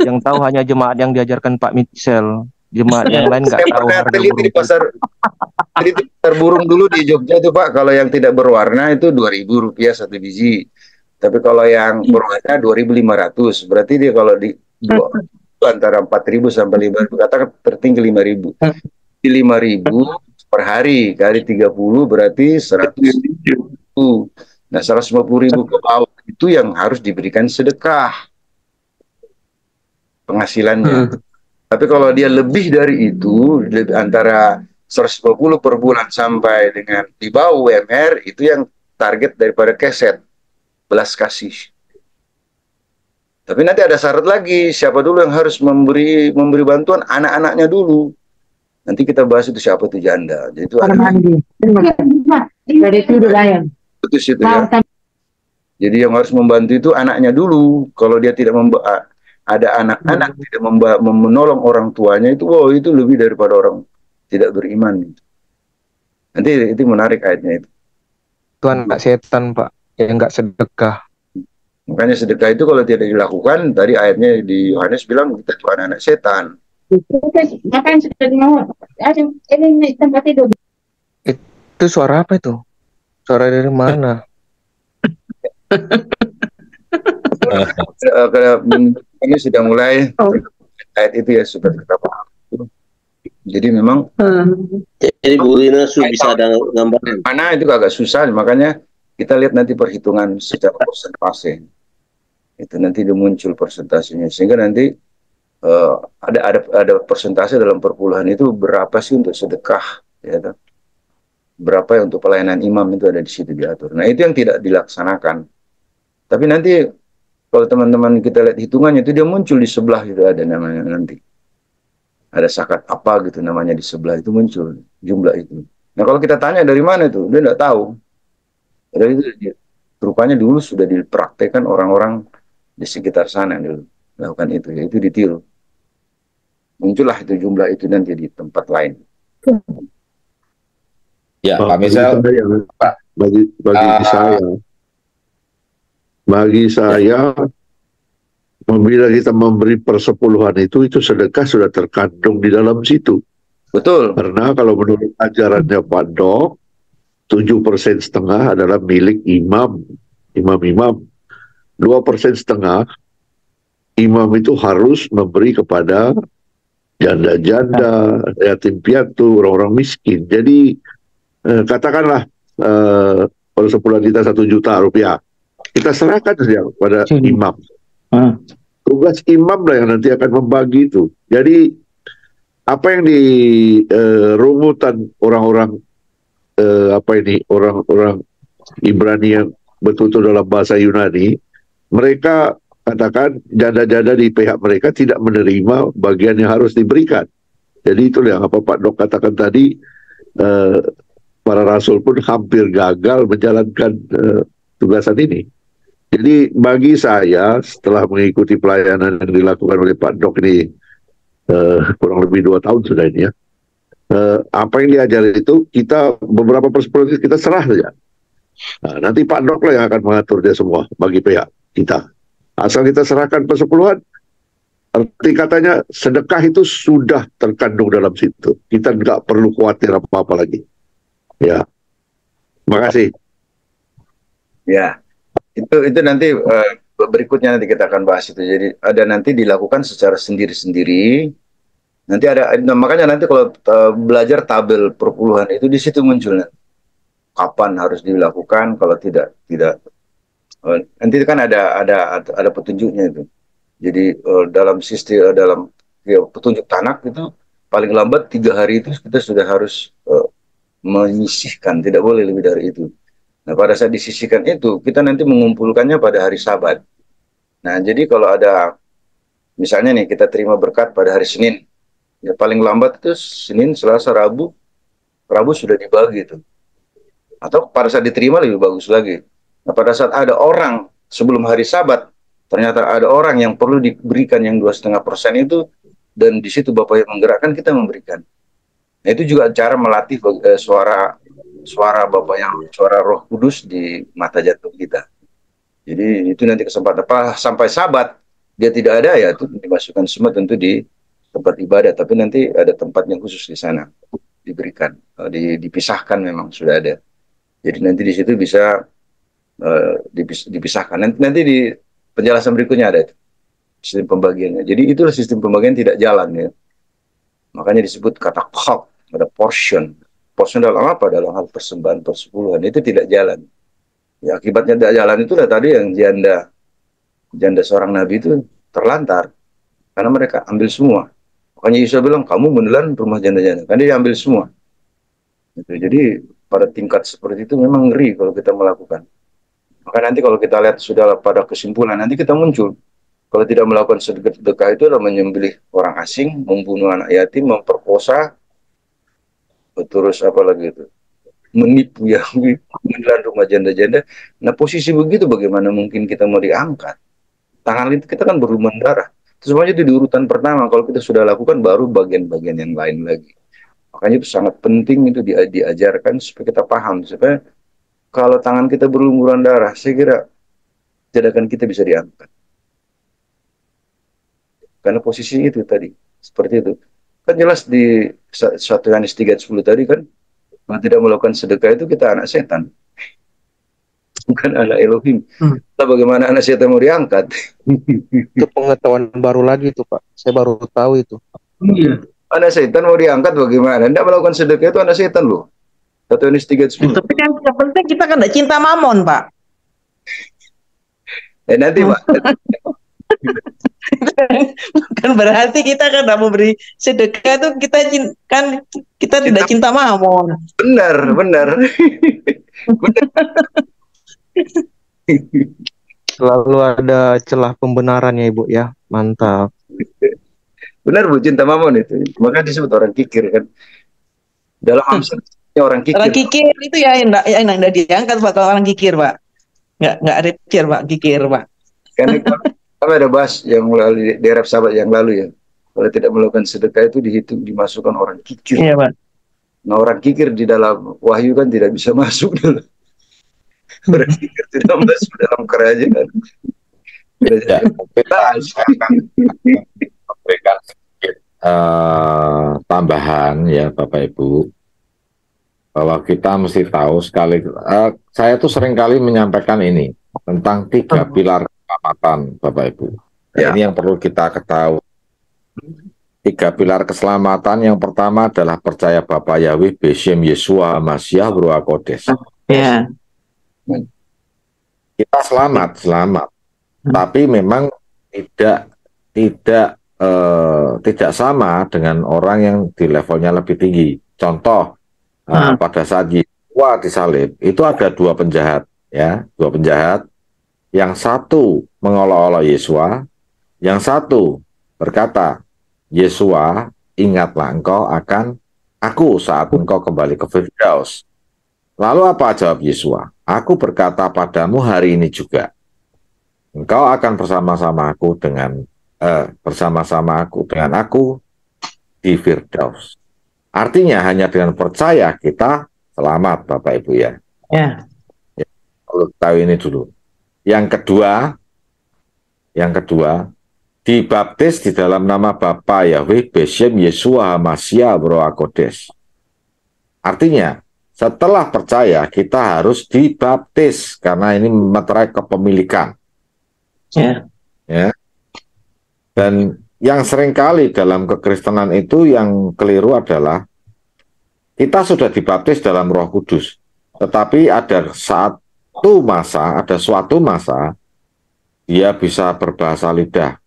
yang tahu hanya jemaat yang diajarkan Pak Mitchell. Jemaat yang lain nggak tahu harga burung. Di pasar burung dulu di Jogja itu Pak, kalau yang tidak berwarna itu Rp2.000 1 biji. Tapi kalau yang berwarna 2.500. Berarti dia kalau di antara 4.000 sampai 5.000, katakan tertinggi 5.000. Di 5.000 per hari, kali 30 berarti 100.000. Nah, 150.000 ke bawah itu yang harus diberikan sedekah penghasilannya. Tapi kalau dia lebih dari itu, antara 150 per bulan sampai dengan di bawah UMR, itu yang target daripada keset, belas kasih. Tapi nanti ada syarat lagi, siapa dulu yang harus memberi bantuan? Anak-anaknya dulu. Nanti kita bahas itu siapa itu janda. Jadi itu putus itu ya. Jadi yang harus membantu itu anaknya dulu. Kalau dia tidak ada anak-anak tidak menolong orang tuanya itu, wow, itu lebih daripada orang tidak beriman. Nanti itu menarik ayatnya itu. Itu anak setan, Pak, yang nggak sedekah. Makanya sedekah itu kalau tidak dilakukan, tadi ayatnya di Yohanes bilang kita itu anak-anak setan. Itu suara apa itu? Suara dari mana? Ini sudah mulai ayat itu ya, sudah kita paham. Jadi memang jadi Bu Rina bisa ada gambaran. Mana itu agak susah, makanya kita lihat nanti perhitungan secara persentase. Itu nanti dia muncul persentasenya, sehingga nanti ada persentase dalam perpuluhan itu berapa sih untuk sedekah, ya, berapa yang untuk pelayanan imam itu ada di situ diatur. Nah itu yang tidak dilaksanakan. Tapi nanti kalau teman-teman kita lihat hitungannya itu dia muncul di sebelah itu ada namanya nanti. Ada zakat apa gitu namanya di sebelah itu muncul jumlah itu. Nah kalau kita tanya dari mana itu, dia tidak tahu. Dari itu rupanya dulu sudah dipraktekkan orang-orang di sekitar sana dulu lakukan itu, yaitu ditiru. Muncullah itu jumlah itu nanti di tempat lain. Ya, Pak Misal, bagi saya, bila kita memberi persepuluhan itu sedekah sudah terkandung di dalam situ. Betul. Karena kalau menurut ajarannya Pak Dok, 7,5% adalah milik imam. 2,5% imam itu harus memberi kepada janda-janda, yatim piatu, orang-orang miskin. Jadi katakanlah persepuluhan kita 1 juta rupiah, kita serahkan saja kepada imam. Tugas imam lah yang nanti akan membagi itu. Jadi apa yang di rumutan orang-orang orang-orang Ibrani yang betul-betul dalam bahasa Yunani, mereka katakan janda-janda di pihak mereka tidak menerima bagian yang harus diberikan. Jadi itulah yang apa Pak Dok katakan tadi, para rasul pun hampir gagal menjalankan tugasan ini. Jadi bagi saya setelah mengikuti pelayanan yang dilakukan oleh Pak Dok ini kurang lebih 2 tahun sudah ini ya, apa yang diajari itu kita beberapa persepuluhan kita serah saja. Nah, nanti Pak Dok lah yang akan mengatur dia semua bagi pihak kita. Asal kita serahkan persepuluhan, arti katanya sedekah itu sudah terkandung dalam situ. Kita nggak perlu khawatir apa-apa lagi. Ya, terima kasih. Ya, itu nanti berikutnya nanti kita akan bahas itu. Jadi ada nanti dilakukan secara sendiri-sendiri. Nanti makanya nanti kalau belajar tabel perpuluhan itu di situ muncul kapan harus dilakukan, kalau tidak nanti kan ada petunjuknya itu. Jadi dalam sistem petunjuk tanak itu paling lambat 3 hari itu kita sudah harus menyisihkan, tidak boleh lebih dari itu. Nah pada saat disisihkan itu kita nanti mengumpulkannya pada hari Sabat. Nah jadi kalau ada misalnya nih kita terima berkat pada hari Senin, ya paling lambat itu Senin, Selasa, Rabu sudah dibagi itu. Atau pada saat diterima lebih bagus lagi. Nah, pada saat ada orang sebelum hari Sabat, ternyata ada orang yang perlu diberikan yang 2,5% itu, dan di situ Bapak yang menggerakkan, kita memberikan. Nah, itu juga cara melatih suara Bapak yang suara Roh Kudus di mata jantung kita. Jadi itu nanti kesempatan sampai Sabat dia tidak ada, ya itu dimasukkan semua tentu di tempat ibadah, tapi nanti ada tempatnya khusus di sana diberikan, dipisahkan, memang sudah ada. Jadi nanti di situ bisa dipisahkan. Nanti di penjelasan berikutnya ada itu, sistem pembagiannya. Jadi itulah sistem pembagian tidak jalan ya. Makanya disebut kata qab, ada portion. proporsional dalam apa? Dalam hal persembahan persepuluhan itu tidak jalan. Ya, akibatnya tidak jalan itu tadi yang janda seorang nabi itu terlantar karena mereka ambil semua. Makanya Yesus bilang kamu menelan rumah janda-janda, kan dia ambil semua. Gitu. Jadi pada tingkat seperti itu memang ngeri kalau kita melakukan. Maka nanti kalau kita lihat sudah pada kesimpulan nanti kita muncul. Kalau tidak melakukan sedekah itu adalah menyembelih orang asing, membunuh anak yatim, memperkosa, terus apa lagi itu, menipu yang menelan rumah janda-janda. Nah posisi begitu bagaimana mungkin kita mau diangkat? Tangan itu kita kan berlumuran darah. Itu semuanya itu di urutan pertama. Kalau kita sudah lakukan baru bagian-bagian yang lain lagi. Makanya itu sangat penting itu diajarkan supaya kita paham. Supaya kalau tangan kita berlumuran darah, saya kira sedekah kita bisa diangkat. Karena posisi itu tadi, seperti itu. Kan jelas di 1 Yohanes 3:10 tadi kan, kalau tidak melakukan sedekah itu kita anak setan. Bukan anak Elohim. Kita bagaimana anak setan mau diangkat? Itu pengetahuan baru lagi tuh Pak. Saya baru tahu itu. Iya. Anak setan mau diangkat bagaimana? Tidak melakukan sedekah itu anak setan loh. 1 Yohanes 3:10. Tapi kan yang penting kita kan tidak cinta mamon, Pak. Nanti Pak. Bukan berarti kita kan tidak memberi sedekah itu kita tidak cinta mamon. Benar. Benar. Selalu ada celah pembenaran ya Ibu ya. Mantap. Benar Bu, cinta mamon itu. Maka disebut orang kikir kan. Dalam Amsal orang kikir. Orang kikir itu ya yang enggak diangkat Pak, kalau orang kikir Pak. Enggak repikir Pak, kikir Pak. Karena kami ada bahas yang melalui daerah sahabat yang lalu ya. Kalau tidak melakukan sedekah itu dihitung dimasukkan orang kikir. Iya Pak. Nah orang kikir di dalam wahyu kan tidak bisa masuk dalam. Orang kikir tidak masuk dalam kerajaan. Ya, kita akan memberikan sedikit tambahan ya Bapak Ibu, bahwa kita mesti tahu sekali, saya tuh seringkali menyampaikan ini tentang 3 pilar keselamatan Bapak Ibu. Ya. Ini yang perlu kita ketahui. 3 pilar keselamatan, yang pertama adalah percaya Bapa Yahweh, Beshem Yeshua Mashiach Ruach Kodesh. Ya. Kita selamat, tapi memang tidak sama dengan orang yang di levelnya lebih tinggi. Contoh, pada saat Yeshua disalib, itu ada 2 penjahat, ya, 2 penjahat. Yang satu mengolok-olok Yeshua, yang satu berkata, Yeshua, ingatlah engkau akan aku saat engkau kembali ke Firdaus. Lalu apa jawab Yeshua? Aku berkata padamu hari ini juga, engkau akan bersama-sama aku dengan aku di Firdaus. Artinya hanya dengan percaya kita selamat Bapak Ibu ya. Ya. Perlu tahu ini dulu. Yang kedua, dibaptis di dalam nama Bapa Yahweh, Beshem Yeshua Mashiach Ruach Kodesh. Artinya, setelah percaya kita harus dibaptis karena ini meterai kepemilikan. Ya. Ya. Dan yang seringkali dalam kekristenan itu yang keliru adalah kita sudah dibaptis dalam Roh Kudus, tetapi ada suatu masa dia bisa berbahasa lidah.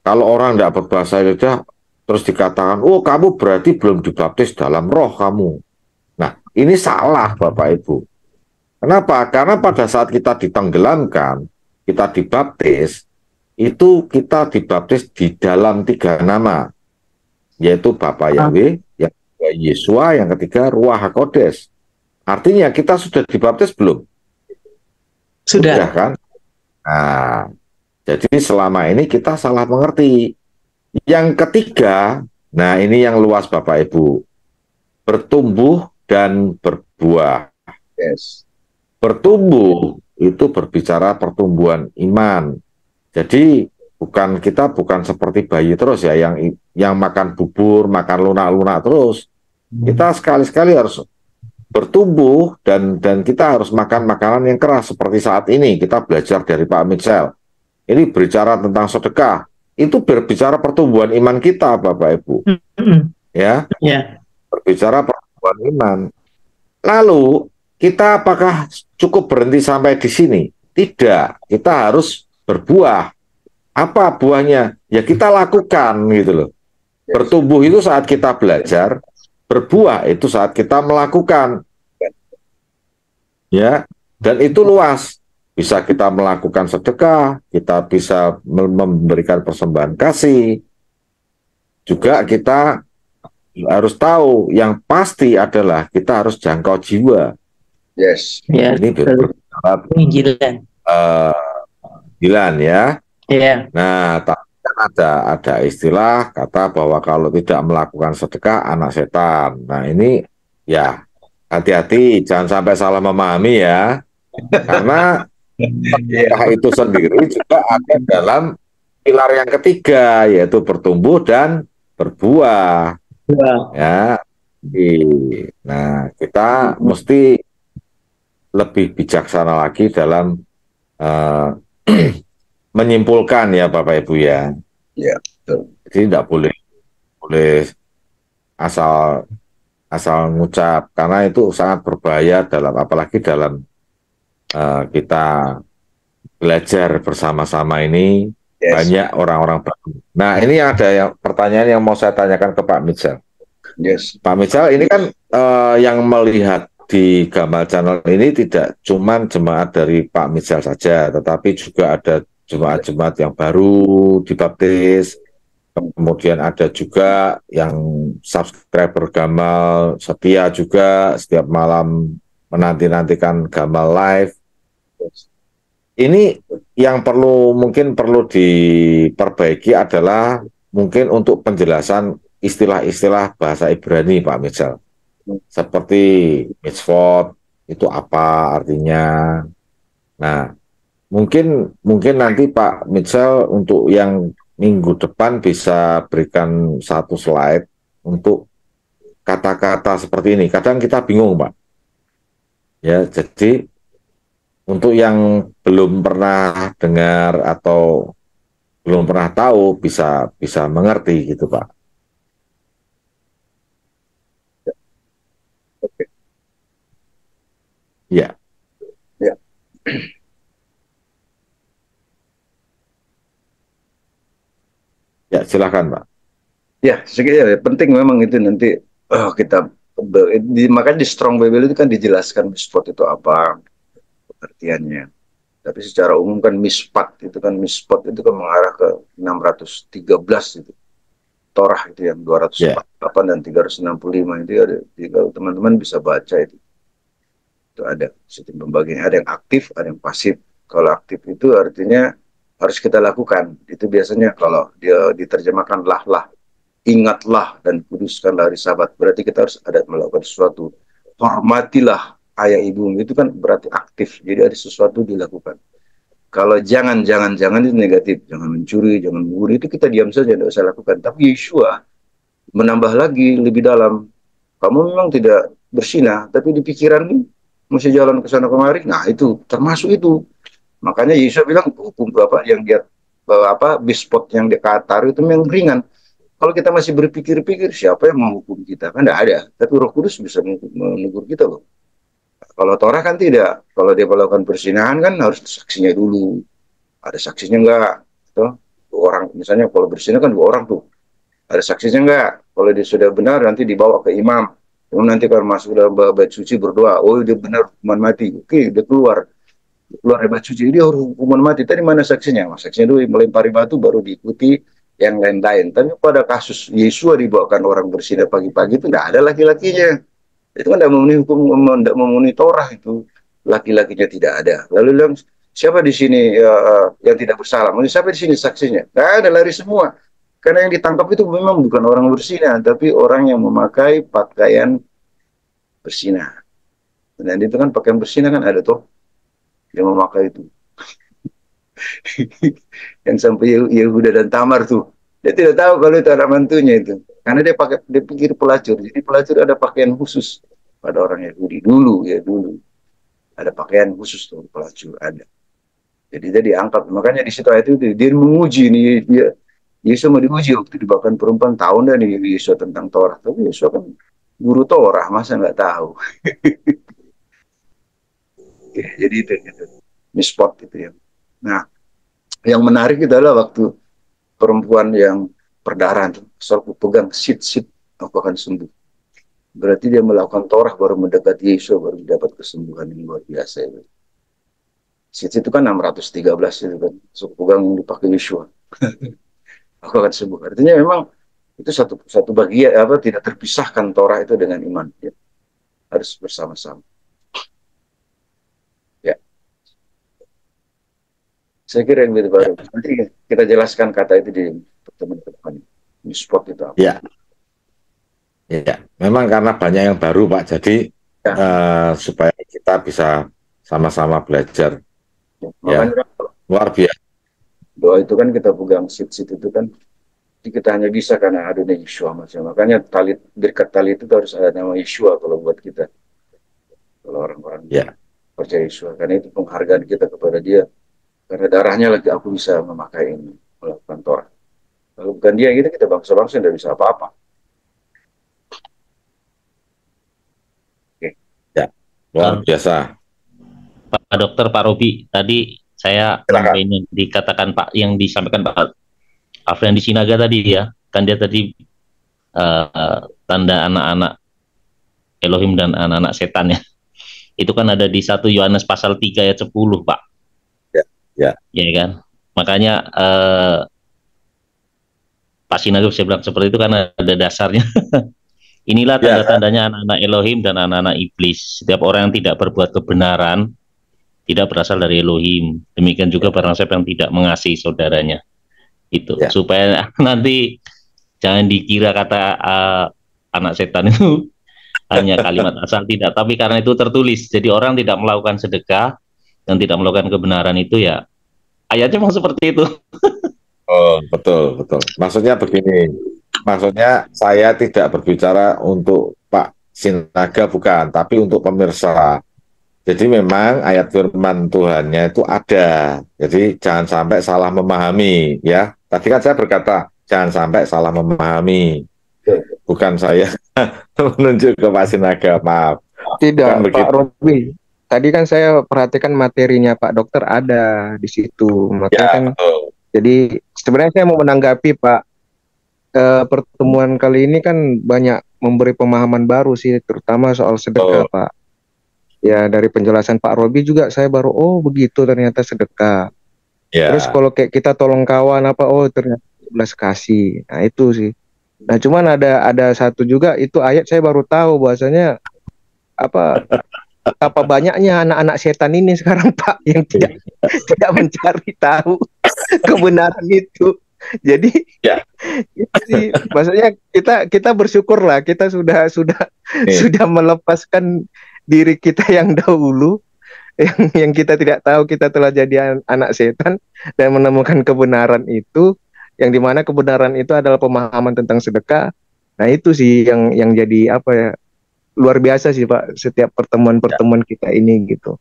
Kalau orang tidak berbahasa lidah terus dikatakan, oh kamu berarti belum dibaptis dalam roh kamu. Nah ini salah Bapak Ibu. Kenapa? Karena pada saat kita ditenggelamkan, kita dibaptis, itu kita dibaptis di dalam 3 nama, yaitu Bapa Yahweh, yang kedua Yeshua, yang ketiga Ruach HaKodesh. Artinya kita sudah dibaptis belum? Sudah kan? Nah, jadi selama ini kita salah mengerti. Yang ketiga, nah ini yang luas Bapak Ibu, bertumbuh dan berbuah. Yes. Bertumbuh itu berbicara pertumbuhan iman. Jadi kita bukan seperti bayi terus ya, yang makan bubur, makan lunak-lunak terus. Kita sekali-sekali harus bertumbuh dan kita harus makan makanan yang keras seperti saat ini kita belajar dari Pak Mitchell. Ini berbicara tentang sedekah. Itu berbicara pertumbuhan iman kita Bapak Ibu. Ya. Yeah. Berbicara pertumbuhan iman. Lalu kita apakah cukup berhenti sampai di sini? Tidak, kita harus berbuah. Apa buahnya? Ya kita lakukan gitu loh. Bertumbuh itu saat kita belajar, berbuah itu saat kita melakukan. Ya, dan itu luas. Bisa kita melakukan sedekah, kita bisa memberikan persembahan kasih. Juga kita harus tahu yang pasti adalah kita harus jangkau jiwa. Yes. Ya, Ini berbicara penginjilan. Penginjilan ya. Ya. Nah, tapi kan ada istilah kata bahwa kalau tidak melakukan sedekah anak setan. Nah, ini ya hati-hati, jangan sampai salah memahami ya. Karena sedekah itu sendiri juga ada dalam pilar yang ketiga, yaitu bertumbuh dan berbuah. Ya. Nah, kita mesti lebih bijaksana lagi dalam menyimpulkan ya Bapak Ibu ya. Ya, betul. Jadi tidak boleh asal ngucap, karena itu sangat berbahaya dalam, apalagi dalam kita belajar bersama-sama ini. Yes. Banyak orang-orang baru. Nah, ini ada pertanyaan yang mau saya tanyakan ke Pak Mitchell. Yes. Pak Mitchell, ini kan yang melihat di Gamal Channel ini tidak cuma jemaat dari Pak Mitchell saja, tetapi juga ada jemaat-jemaat yang baru dibaptis. Kemudian ada juga yang subscriber Gamal setia juga setiap malam menanti-nantikan Gamal Live. Ini yang mungkin perlu diperbaiki adalah mungkin untuk penjelasan istilah-istilah bahasa Ibrani, Pak Mitchell. Seperti mitzvot itu apa artinya. Nah, mungkin nanti Pak Mitchell untuk yang minggu depan bisa berikan satu slide untuk kata-kata seperti ini. Kadang kita bingung, Pak. Ya, jadi untuk yang belum pernah dengar atau belum pernah tahu bisa mengerti gitu, Pak. Oke. Ya. Ya. Ya, silakan, Pak. Ya, sekiranya penting memang itu nanti kita makanya di Strong Bible itu kan dijelaskan mitzvot itu apa artiannya. Tapi secara umum kan mispot itu kan mengarah ke 613 itu. Torah itu yang 248 dan 365 itu ada. Kalau teman-teman bisa baca itu. Itu ada sistem pembagian, ada yang aktif, ada yang pasif. Kalau aktif itu artinya harus kita lakukan. Itu biasanya kalau dia diterjemahkan lah, ingatlah dan kuduskanlah hari Sabat. Berarti kita harus ada melakukan sesuatu. Hormatilah ayah ibumu, itu kan berarti aktif. Jadi ada sesuatu dilakukan. Kalau jangan itu negatif. Jangan mencuri, jangan membunuh, itu kita diam saja, tidak usah lakukan. Tapi Yeshua menambah lagi lebih dalam. Kamu memang tidak bersinah, tapi di pikiranmu masih jalan ke sana kemari. Nah, itu termasuk itu. Makanya Yeshua bilang hukum Bapak yang dia bispot yang dikatar itu yang ringan. Kalau kita masih berpikir-pikir, siapa yang menghukum kita? Kan tidak ada. Tapi Roh Kudus bisa menegur kita loh. Kalau Torah kan tidak. Kalau dia melakukan persinahan kan harus saksinya dulu. Ada saksinya enggak? Tuh, orang misalnya kalau bersinah kan 2 orang tuh. Ada saksinya enggak? Kalau dia sudah benar nanti dibawa ke imam. Nanti kalau masuk dalam bait suci berdoa, oh dia benar hukuman mati. Oke, dia keluar dari bait suci, dia harus hukuman mati. Tadi mana saksinya? Saksinya dulu melempari batu baru diikuti yang lain-lain. Tapi pada kasus Yesua dibawakan orang bersinah pagi-pagi itu tidak ada laki-lakinya. Itu kan tidak memenuhi hukum, tidak memenuhi Torah itu. Laki-lakinya tidak ada. Lalu bilang, siapa di sini yang tidak bersalah? Siapa di sini saksinya? Tidak ada, lari semua. Karena yang ditangkap itu memang bukan orang bersinah, tapi orang yang memakai pakaian bersinah. Dan itu kan pakaian bersinah kan ada tuh yang memakai itu. Yang sampai Yehuda dan Tamar tuh. Dia tidak tahu kalau itu anak mantunya itu. Karena dia pikir pelacur. Jadi pelacur ada pakaian khusus pada orang Yahudi dulu. Ada pakaian khusus untuk pelacur, ada. Jadi dia diangkat. Makanya di situ itu dia menguji nih, Yesus mau diuji waktu dibawakan perempuan tahun dan Yesus tentang Torah. Tapi Yesus kan guru Torah, masa nggak tahu? Ya, jadi itu gitu. Mispot gitu ya. Nah, yang menarik adalah waktu perempuan yang perdarahan, asal aku pegang sit, aku akan sembuh. Berarti dia melakukan Torah baru mendekati Yesus, baru dapat kesembuhan yang luar biasa. Itu. Sit itu kan 613 itu kan, so, pegang yang dipakai Yeshua. Aku akan sembuh. Artinya memang itu satu bagian apa tidak terpisahkan Torah itu dengan iman. Ya. Harus bersama-sama. Ya. Saya kira yang begitu baru. Nanti kita jelaskan kata itu di pertemuan ke depan. New spot itu apa? Ya. Ya, memang karena banyak yang baru Pak, jadi supaya kita bisa sama-sama belajar. Ya, Makanya luar biasa. doa itu kan kita pegang sit itu kan kita hanya bisa karena adanya Yeshua macam. Makanya berkat tali itu harus ada nama Yeshua kalau buat kita. Kalau orang-orang percaya Yeshua, karena itu penghargaan kita kepada dia. Karena darahnya lagi aku bisa memakai ini, melakukan Torah. Kalau bukan dia gitu, kita bangsa-bangsa tidak bisa apa-apa. Okay. Ya, luar biasa. Pak Dokter, Pak Robi, tadi saya nambahin dikatakan Pak, yang disampaikan Pak Alfred di Sinaga tadi ya, kan dia tadi tanda anak-anak Elohim dan anak-anak setan ya. Itu kan ada di 1 Yohanes pasal 3 ayat 10 Pak. Ya kan. Makanya Pak Sinaga bisa bilang seperti itu karena ada dasarnya. Inilah tanda-tandanya anak-anak Elohim dan anak-anak iblis. Setiap orang yang tidak berbuat kebenaran tidak berasal dari Elohim. Demikian juga barang siapa yang tidak mengasihi saudaranya. Itu supaya nanti jangan dikira kata anak setan itu hanya kalimat asal, tidak, tapi karena itu tertulis. Jadi orang tidak melakukan sedekah dan tidak melakukan kebenaran itu ya ayatnya memang seperti itu. Oh, betul. Maksudnya begini. Maksudnya saya tidak berbicara untuk Pak Sinaga, bukan, tapi untuk pemirsa. Jadi memang ayat firman Tuhannya itu ada. Jadi jangan sampai salah memahami, ya. Tadi kan saya berkata jangan sampai salah memahami. Bukan saya menunjuk ke Pak Sinaga, maaf. Tidak, Pak Robi. Tadi kan saya perhatikan materinya Pak Dokter ada di situ. Makanya kan. Betul. Jadi sebenarnya saya mau menanggapi Pak. Pertemuan kali ini kan banyak memberi pemahaman baru sih, terutama soal sedekah Pak. Ya dari penjelasan Pak Robi juga saya baru begitu ternyata sedekah. Terus kalau kayak kita tolong kawan apa ternyata belas kasih. Nah itu sih. Nah cuman ada satu juga itu ayat saya baru tahu bahwasanya apa banyaknya anak-anak setan ini sekarang Pak yang tidak mencari tahu kebenaran itu. Jadi itu sih maksudnya kita bersyukur lah kita sudah melepaskan diri kita yang dahulu yang kita tidak tahu kita telah jadi anak setan dan menemukan kebenaran itu yang dimana kebenaran itu adalah pemahaman tentang sedekah. Nah itu sih yang jadi luar biasa sih Pak setiap pertemuan kita ini gitu.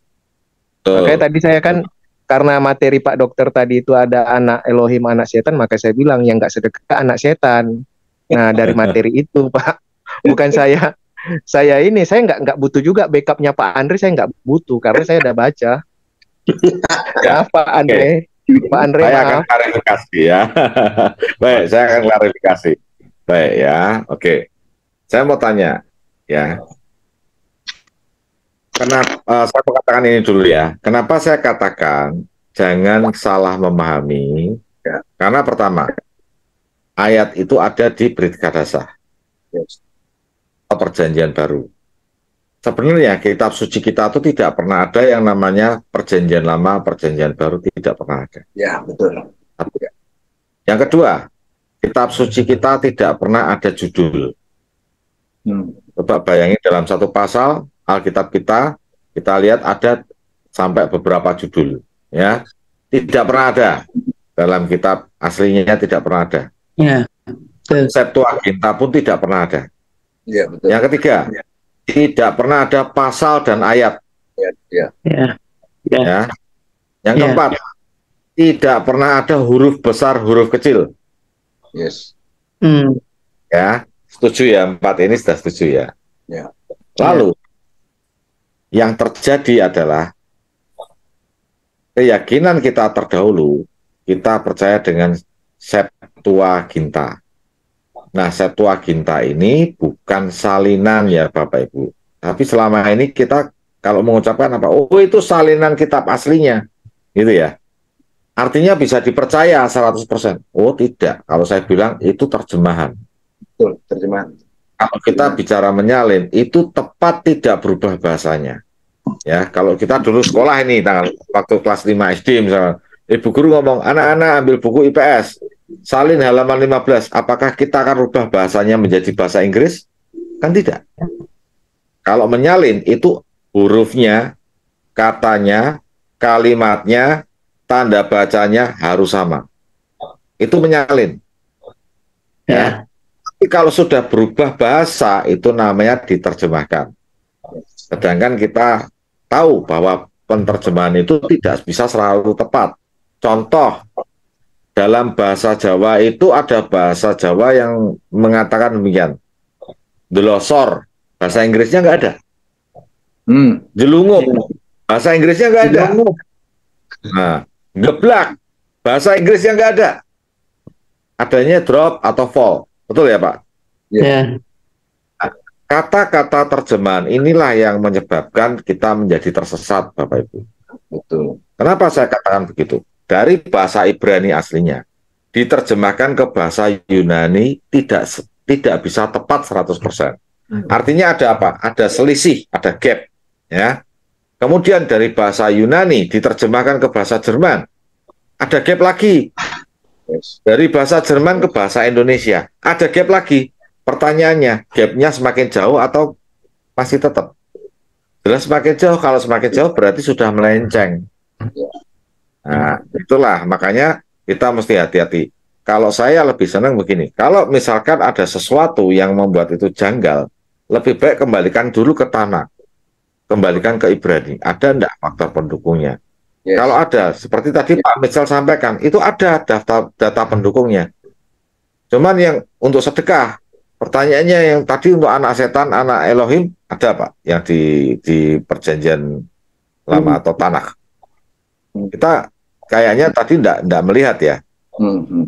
Makanya tadi saya kan karena materi Pak Dokter tadi itu ada anak Elohim anak setan, maka saya bilang yang nggak sedekah anak setan. Nah dari materi itu Pak, bukan saya nggak butuh juga backupnya Pak Andre, saya nggak butuh karena saya udah baca. Pak Andre, Pak Andre saya akan klarifikasi ya. Baik, saya akan klarifikasi. Baik ya, oke. Saya mau tanya ya. Kenapa saya mau katakan ini dulu ya? Kenapa saya katakan jangan salah memahami? Ya. Karena pertama, ayat itu ada di Brit Kadasah. Perjanjian baru. Sebenarnya kitab suci kita itu tidak pernah ada yang namanya perjanjian lama, perjanjian baru, tidak pernah ada. Ya, betul. Yang kedua, kitab suci kita tidak pernah ada judul. Coba bayangin dalam satu pasal Alkitab kita lihat ada sampai beberapa judul, ya. Tidak pernah ada dalam kitab aslinya, tidak pernah ada. Ya. Septuaginta pun tidak pernah ada. Ya, betul. Yang ketiga, tidak pernah ada pasal dan ayat. Ya. Yang keempat, tidak pernah ada huruf besar, huruf kecil. Yes. Ya, setuju ya, 4 ini sudah setuju ya. Ya. Lalu yang terjadi adalah keyakinan kita terdahulu, kita percaya dengan Septuaginta. Nah, Septuaginta ini bukan salinan ya Bapak Ibu. Tapi selama ini kita kalau mengucapkan apa? Oh, itu salinan kitab aslinya. Gitu ya. Artinya bisa dipercaya 100%. Oh, tidak. Kalau saya bilang itu terjemahan. Betul, terjemahan. Kalau kita bicara menyalin, itu tepat tidak berubah bahasanya. Ya, kalau kita dulu sekolah ini, waktu kelas 5 SD misalnya, ibu guru ngomong, anak-anak ambil buku IPS, salin halaman 15, apakah kita akan rubah bahasanya menjadi bahasa Inggris? Kan tidak. Kalau menyalin, itu hurufnya, katanya, kalimatnya, tanda bacanya harus sama. Itu menyalin. Ya. Tapi kalau sudah berubah bahasa, itu namanya diterjemahkan. Sedangkan kita tahu bahwa penerjemahan itu tidak bisa selalu tepat. Contoh, dalam bahasa Jawa itu ada bahasa Jawa yang mengatakan demikian. Delosor, bahasa Inggrisnya nggak ada. Jelungup, bahasa Inggrisnya nggak ada. Nah, geblak, bahasa Inggrisnya nggak ada. Adanya drop atau fall. Betul ya, Pak? Ya. Kata-kata terjemahan inilah yang menyebabkan kita menjadi tersesat, Bapak Ibu. Betul. Kenapa saya katakan begitu? Dari bahasa Ibrani aslinya diterjemahkan ke bahasa Yunani tidak bisa tepat 100%. Artinya ada apa? Ada selisih, ada gap, ya. Kemudian dari bahasa Yunani diterjemahkan ke bahasa Jerman, ada gap lagi. Dari bahasa Jerman ke bahasa Indonesia, ada gap lagi. Pertanyaannya, gapnya semakin jauh atau masih tetap? Jelas semakin jauh. Kalau semakin jauh berarti sudah melenceng. Nah, itulah makanya kita mesti hati-hati. Kalau saya lebih senang begini, kalau misalkan ada sesuatu yang membuat itu janggal, lebih baik kembalikan dulu ke tanah, kembalikan ke Ibrani. Ada enggak faktor pendukungnya? Yes. Kalau ada, seperti tadi Pak Mitchell sampaikan, itu ada data pendukungnya. Cuman yang untuk sedekah, pertanyaannya yang tadi untuk anak setan, anak Elohim, ada Pak? Yang di perjanjian lama atau tanah. Kita kayaknya tadi enggak melihat ya.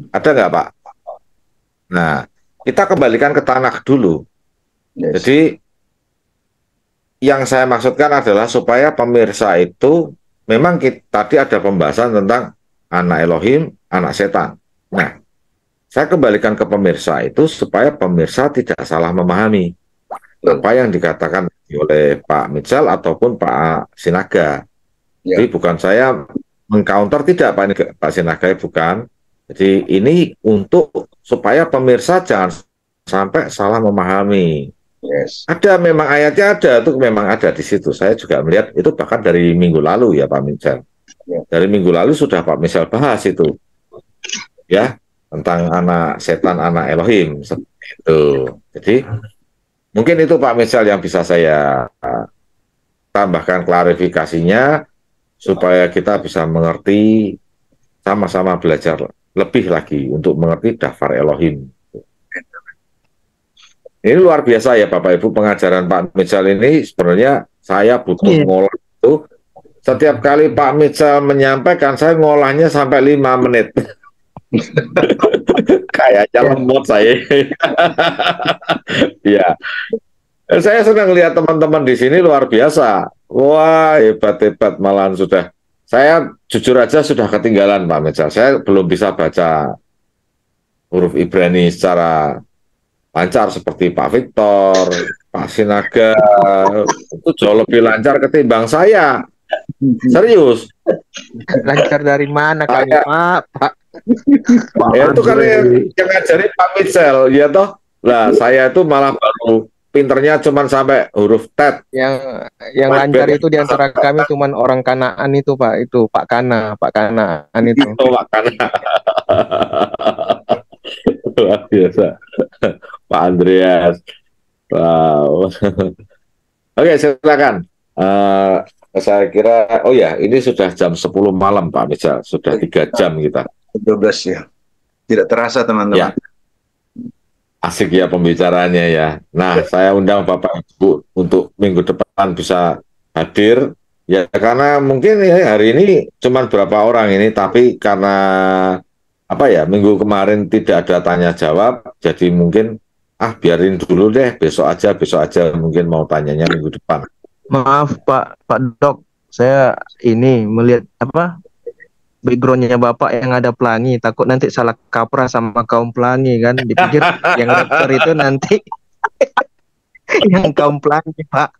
Ada nggak Pak? Nah, kita kembalikan ke tanah dulu. Yes. Jadi, yang saya maksudkan adalah supaya pemirsa itu memang tadi ada pembahasan tentang anak Elohim, anak setan. Nah, saya kembalikan ke pemirsa itu supaya pemirsa tidak salah memahami apa yang dikatakan oleh Pak Mitchell ataupun Pak Sinaga. Ya. Jadi bukan saya mengcounter, tidak Pak Sinaga, bukan. Jadi ini untuk supaya pemirsa jangan sampai salah memahami. Yes. Ada memang ayatnya ada, itu memang ada di situ. Saya juga melihat itu bahkan dari minggu lalu ya Pak Mitchell. Ya. Dari minggu lalu sudah Pak Mitchell bahas itu, ya, tentang anak setan, anak Elohim itu. Jadi mungkin itu Pak Mitchell yang bisa saya tambahkan klarifikasinya supaya kita bisa mengerti, sama-sama belajar lebih lagi untuk mengerti daftar Elohim. Ini luar biasa ya Bapak Ibu, pengajaran Pak Mitchell ini sebenarnya saya butuh ngolah itu. Setiap kali Pak Mitchell menyampaikan, saya ngolahnya sampai 5 menit. Kayaknya lemot saya. Ya. Saya senang lihat teman-teman di sini luar biasa. Wah, hebat-hebat, malahan sudah. Saya jujur aja sudah ketinggalan Pak Mitchell. Saya belum bisa baca huruf Ibrani secara lancar seperti Pak Victor, Pak Sinaga, itu jauh lebih lancar ketimbang saya. Serius. Lancar dari mana Pak? Ya itu kan yang ngajarin Pak Mitchell, ya toh. Lah saya itu malah baru pinternya cuma sampai huruf tet. Yang lancar itu di antara kami cuma orang Kanaan itu Pak, itu Pak Kanaan itu. Itu Pak Kana. Luar biasa. Pak Andreas. Wow. Oke, silakan. Saya kira, oh ya, ini sudah jam 10 malam Pak Mitchell. Sudah 3 jam kita. 12 ya. Tidak terasa teman-teman. Ya. Asik ya pembicaranya ya. Nah, saya undang Bapak Ibu untuk minggu depan bisa hadir. Ya, karena mungkin ya hari ini cuma berapa orang ini, tapi karena apa ya, minggu kemarin tidak ada tanya jawab, jadi mungkin biarin dulu deh, besok aja mungkin mau tanyanya minggu depan. Maaf Pak Dok, saya ini melihat apa backgroundnya Bapak yang ada pelangi, takut nanti salah kaprah sama kaum pelangi kan, dipikir yang dokter itu nanti yang kaum pelangi Pak,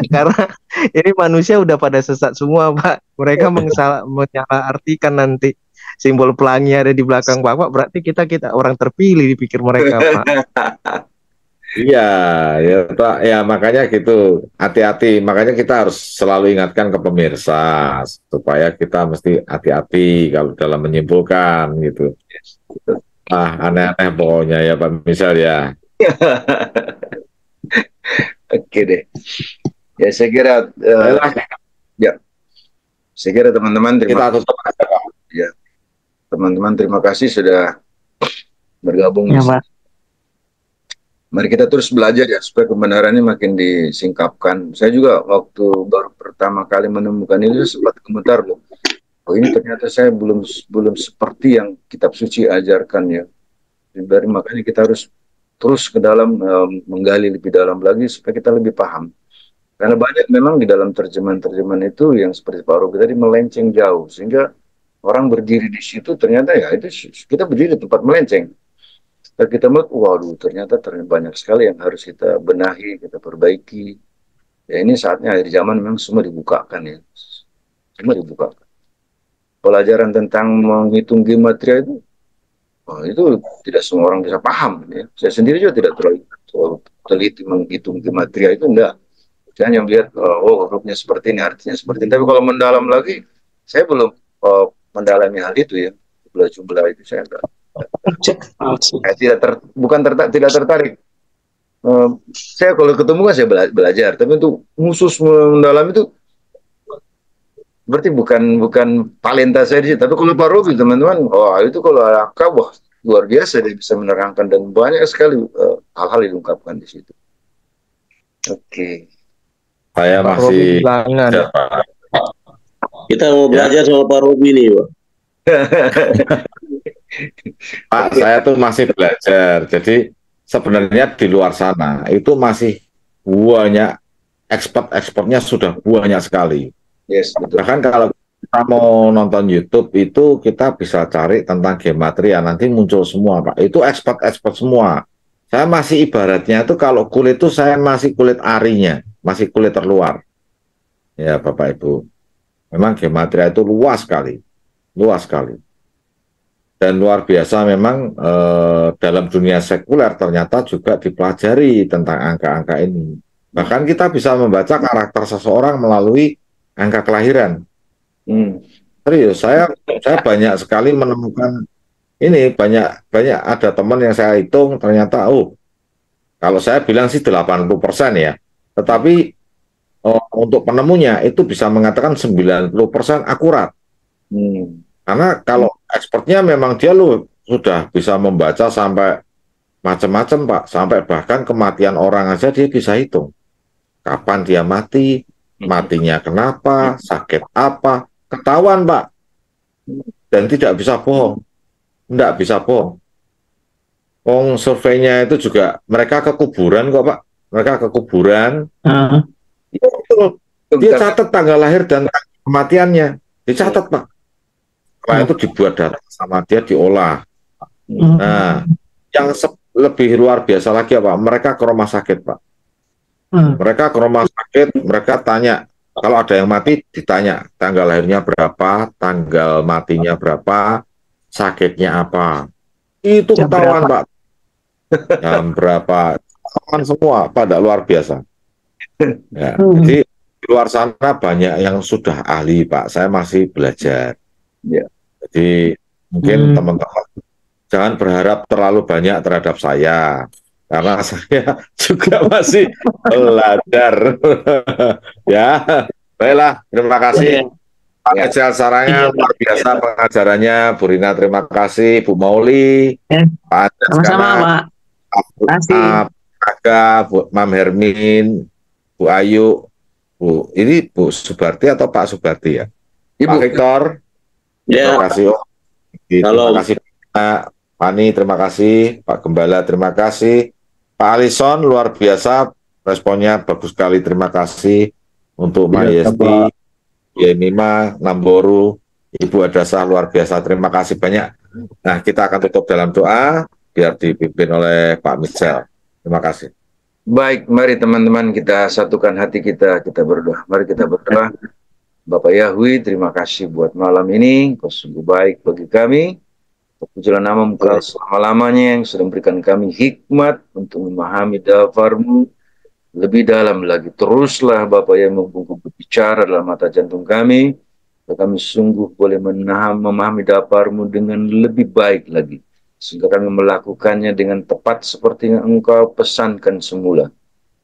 karena ini manusia udah pada sesat semua Pak, mereka menyalahartikan nanti simbol pelangi ada di belakang Bapak, berarti kita orang terpilih dipikir mereka Pak. Iya, ya Pak, ya makanya gitu, hati-hati. Makanya kita harus selalu ingatkan ke pemirsa supaya kita mesti hati-hati kalau dalam menyimpulkan gitu. Aneh-aneh pokoknya ya Pak Misal ya. Oke deh. Ya saya kira ya. Saya kira teman-teman terima kasih. Ya. Teman-teman terima kasih sudah bergabung. Ya, Pak. Mari kita terus belajar ya supaya kebenaran ini makin disingkapkan. Saya juga waktu baru pertama kali menemukan ini sempat gemetar loh. Oh ini ternyata saya belum seperti yang kitab suci ajarkan ya. Jadi makanya kita harus terus ke dalam menggali lebih dalam lagi supaya kita lebih paham. Karena banyak memang di dalam terjemahan-terjemahan itu yang seperti Pak Robi tadi melenceng jauh sehingga orang berdiri di situ ternyata ya itu kita berdiri di tempat melenceng. Kita melihat, waduh ternyata banyak sekali yang harus kita benahi, kita perbaiki. Ya ini saatnya akhir zaman memang semua dibukakan ya. Semua dibukakan. Pelajaran tentang menghitung gematria itu tidak semua orang bisa paham. Ya. Saya sendiri juga tidak terlalu teliti menghitung gematria itu, enggak. Saya hanya melihat, hurufnya seperti ini, artinya seperti ini. Tapi kalau mendalam lagi, saya belum mendalami hal itu ya. Jumlah-jumlah itu saya enggak. Saya tidak tertarik. Saya kalau ketemu kan saya belajar, tapi untuk khusus mendalam itu berarti bukan talenta saya di situ. Tapi kalau Pak Robi teman-teman, itu kalau Alaka luar biasa dia bisa menerangkan dan banyak sekali hal-hal diungkapkan di situ. Oke. Saya Pak masih kita mau belajar sama Pak Robi nih, Pak. Pak, saya tuh masih belajar. Jadi sebenarnya di luar sana itu masih banyak ekspornya sudah banyak sekali. Yes, betul. Bahkan kalau kita mau nonton YouTube itu kita bisa cari tentang gematria, nanti muncul semua Pak. Itu ekspor semua. Saya masih ibaratnya itu kalau kulit itu saya masih kulit arinya, masih kulit terluar. Ya Bapak Ibu. Memang gematria itu luas sekali. Luas sekali. Dan luar biasa memang dalam dunia sekuler ternyata juga dipelajari tentang angka-angka ini. Bahkan kita bisa membaca karakter seseorang melalui angka kelahiran. Serius, saya banyak sekali menemukan ini, banyak ada teman yang saya hitung ternyata kalau saya bilang sih 80% ya. Tetapi untuk penemunya itu bisa mengatakan 90% akurat. Karena kalau expertnya memang dia sudah bisa membaca sampai macam-macam Pak, sampai bahkan kematian orang aja dia bisa hitung. Kapan dia mati, matinya kenapa, sakit apa, ketahuan Pak. Dan tidak bisa bohong. Tidak bisa bohong. Surveinya itu juga mereka ke kuburan kok Pak. Mereka ke kuburan. Dia catat tanggal lahir dan kematiannya. Dicatat Pak. Setelah itu dibuat data sama dia diolah. Nah, yang lebih luar biasa lagi apa? Mereka ke rumah sakit Pak. Mereka ke rumah sakit, mereka tanya. Kalau ada yang mati ditanya tanggal lahirnya berapa, tanggal matinya berapa, sakitnya apa. Itu ketahuan Pak. Jam berapa? Ketahuan semua, pada luar biasa. Ya, jadi di luar sana banyak yang sudah ahli Pak. Saya masih belajar. Ya. Jadi mungkin teman-teman jangan berharap terlalu banyak terhadap saya karena saya juga masih belajar. Ya, baiklah, terima kasih Pak Kecil Sarangnya, luar biasa pengajarannya. Bu Rina terima kasih, Bu Mauli, Pak Andes, sama-sama Pak. Kasih. Aga, Bu Mam Hermin, Bu Ayu, Bu, ini Bu Subarti atau Pak Subarti ya? Ibu. Pak Victor, Ya. terima kasih. Terima kasih Pak Fani, terima kasih. Pak Gembala, terima kasih. Pak Alison, luar biasa, responnya bagus sekali, terima kasih. Untuk Mayesti, Yemima, Namboru, Ibu Adasah, luar biasa, terima kasih banyak. Nah, kita akan tutup dalam doa, biar dipimpin oleh Pak Michel. Terima kasih. Baik, mari teman-teman kita satukan hati kita berdoa. Mari kita berdoa. Bapak Yahweh, terima kasih buat malam ini. Kau sungguh baik bagi kami. Terpujilah namamu Kau selama-lamanya yang sudah memberikan kami hikmat untuk memahami dafarmu lebih dalam lagi. Teruslah Bapak yang berbicara dalam mata jantung kami. Kami sungguh boleh memahami dafarmu dengan lebih baik lagi. Sehingga kami melakukannya dengan tepat seperti yang Engkau pesankan semula.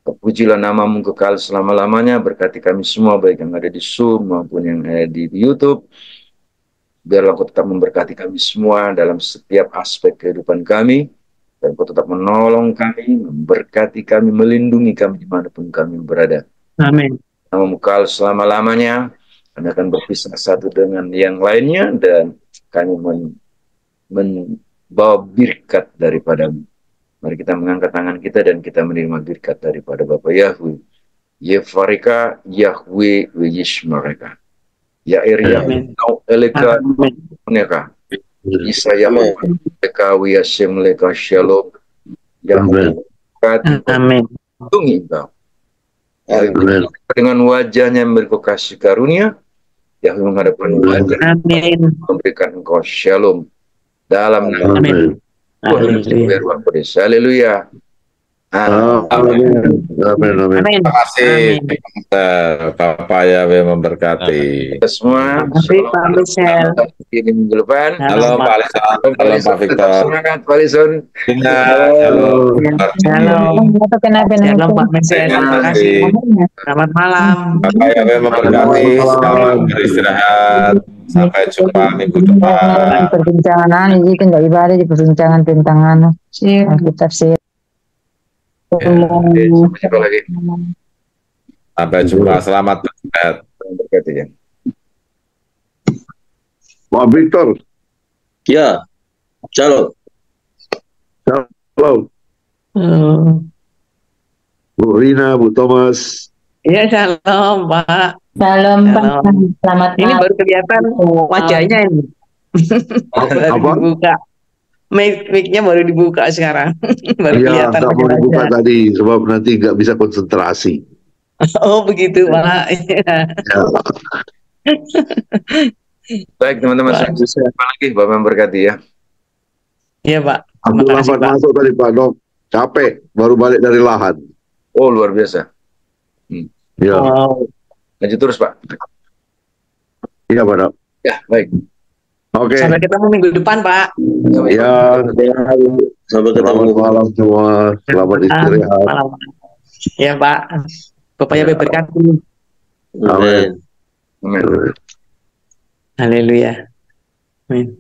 Terpujilah namamu kekal selama-lamanya, berkati kami semua, baik yang ada di Zoom maupun yang ada di YouTube. Biarlah Kau tetap memberkati kami semua dalam setiap aspek kehidupan kami. Dan Kau tetap menolong kami, memberkati kami, melindungi kami dimanapun kami berada. Amin. Namamu kekal selama-lamanya. Kami akan berpisah satu dengan yang lainnya, dan kami membawa berkat daripadamu. Mari kita mengangkat tangan kita dan kita menerima berkat daripada Bapa Yahweh. Yefarika Yahweh Yishmareka. Ya Eria Nau Eleka Neka. Isa Yahweh Eleka Wiyashem Leka Shalom. Yahweh Amin. Tungi engkau. Dengan wajahnya memberi kasih karunia. Yahweh menghadapkan wajah. Amin. Memberikan engkau shalom. Dalam nama Amin. Haleluya. Amin. Terima kasih. Bapak Yahweh memberkati. Kita semua. Pak Michel. Ini minggu depan. Halo Pak Alison, halo Pak Victor. Semangat Pak Alison. Halo. Shalom. Shalom Pak Michel. Terima kasih. Selamat malam. Bapak Yahweh memberkati. Selamat beristirahat. Sampai jumpa minggu depan. Perbincangan ini kan nggak ibadah di perbincangan tentang kitab sih. Sampai jumpa lagi. Sampai jumpa. Selamat beristirahat. Berkati ya. Pak Victor, Ya. Shalom. shalom. Bu Rina, Bu Thomas. Iya, shalom Pak. Shalom Pak. Selamat Ini malam. baru kelihatan wajahnya ini. Baru Apa? dibuka. Mic-nya baru dibuka sekarang. Baru Iya, kelihatan nggak mau dibuka wajah. tadi, sebab nanti nggak bisa konsentrasi. Oh, begitu Pak. Iya. Ya. Baik teman-teman, sampai jumpa lagi. Bapak memberkati ya. Iya Pak. Aku Terima kasih lambat Pak. masuk tadi Pak Dok, capek, baru balik dari lahan. Oh luar biasa. Ya, Wow. Lanjut terus Pak. iya Pak Dok. Ya baik. Oke, Sampai ketemu minggu depan Pak. ya, Sampai ketemu. selamat malam semua, selamat istirahat. Malam. Ya Pak. Bapak Yahweh berkati. Amin. Amin. Amin. Haleluya. Amin.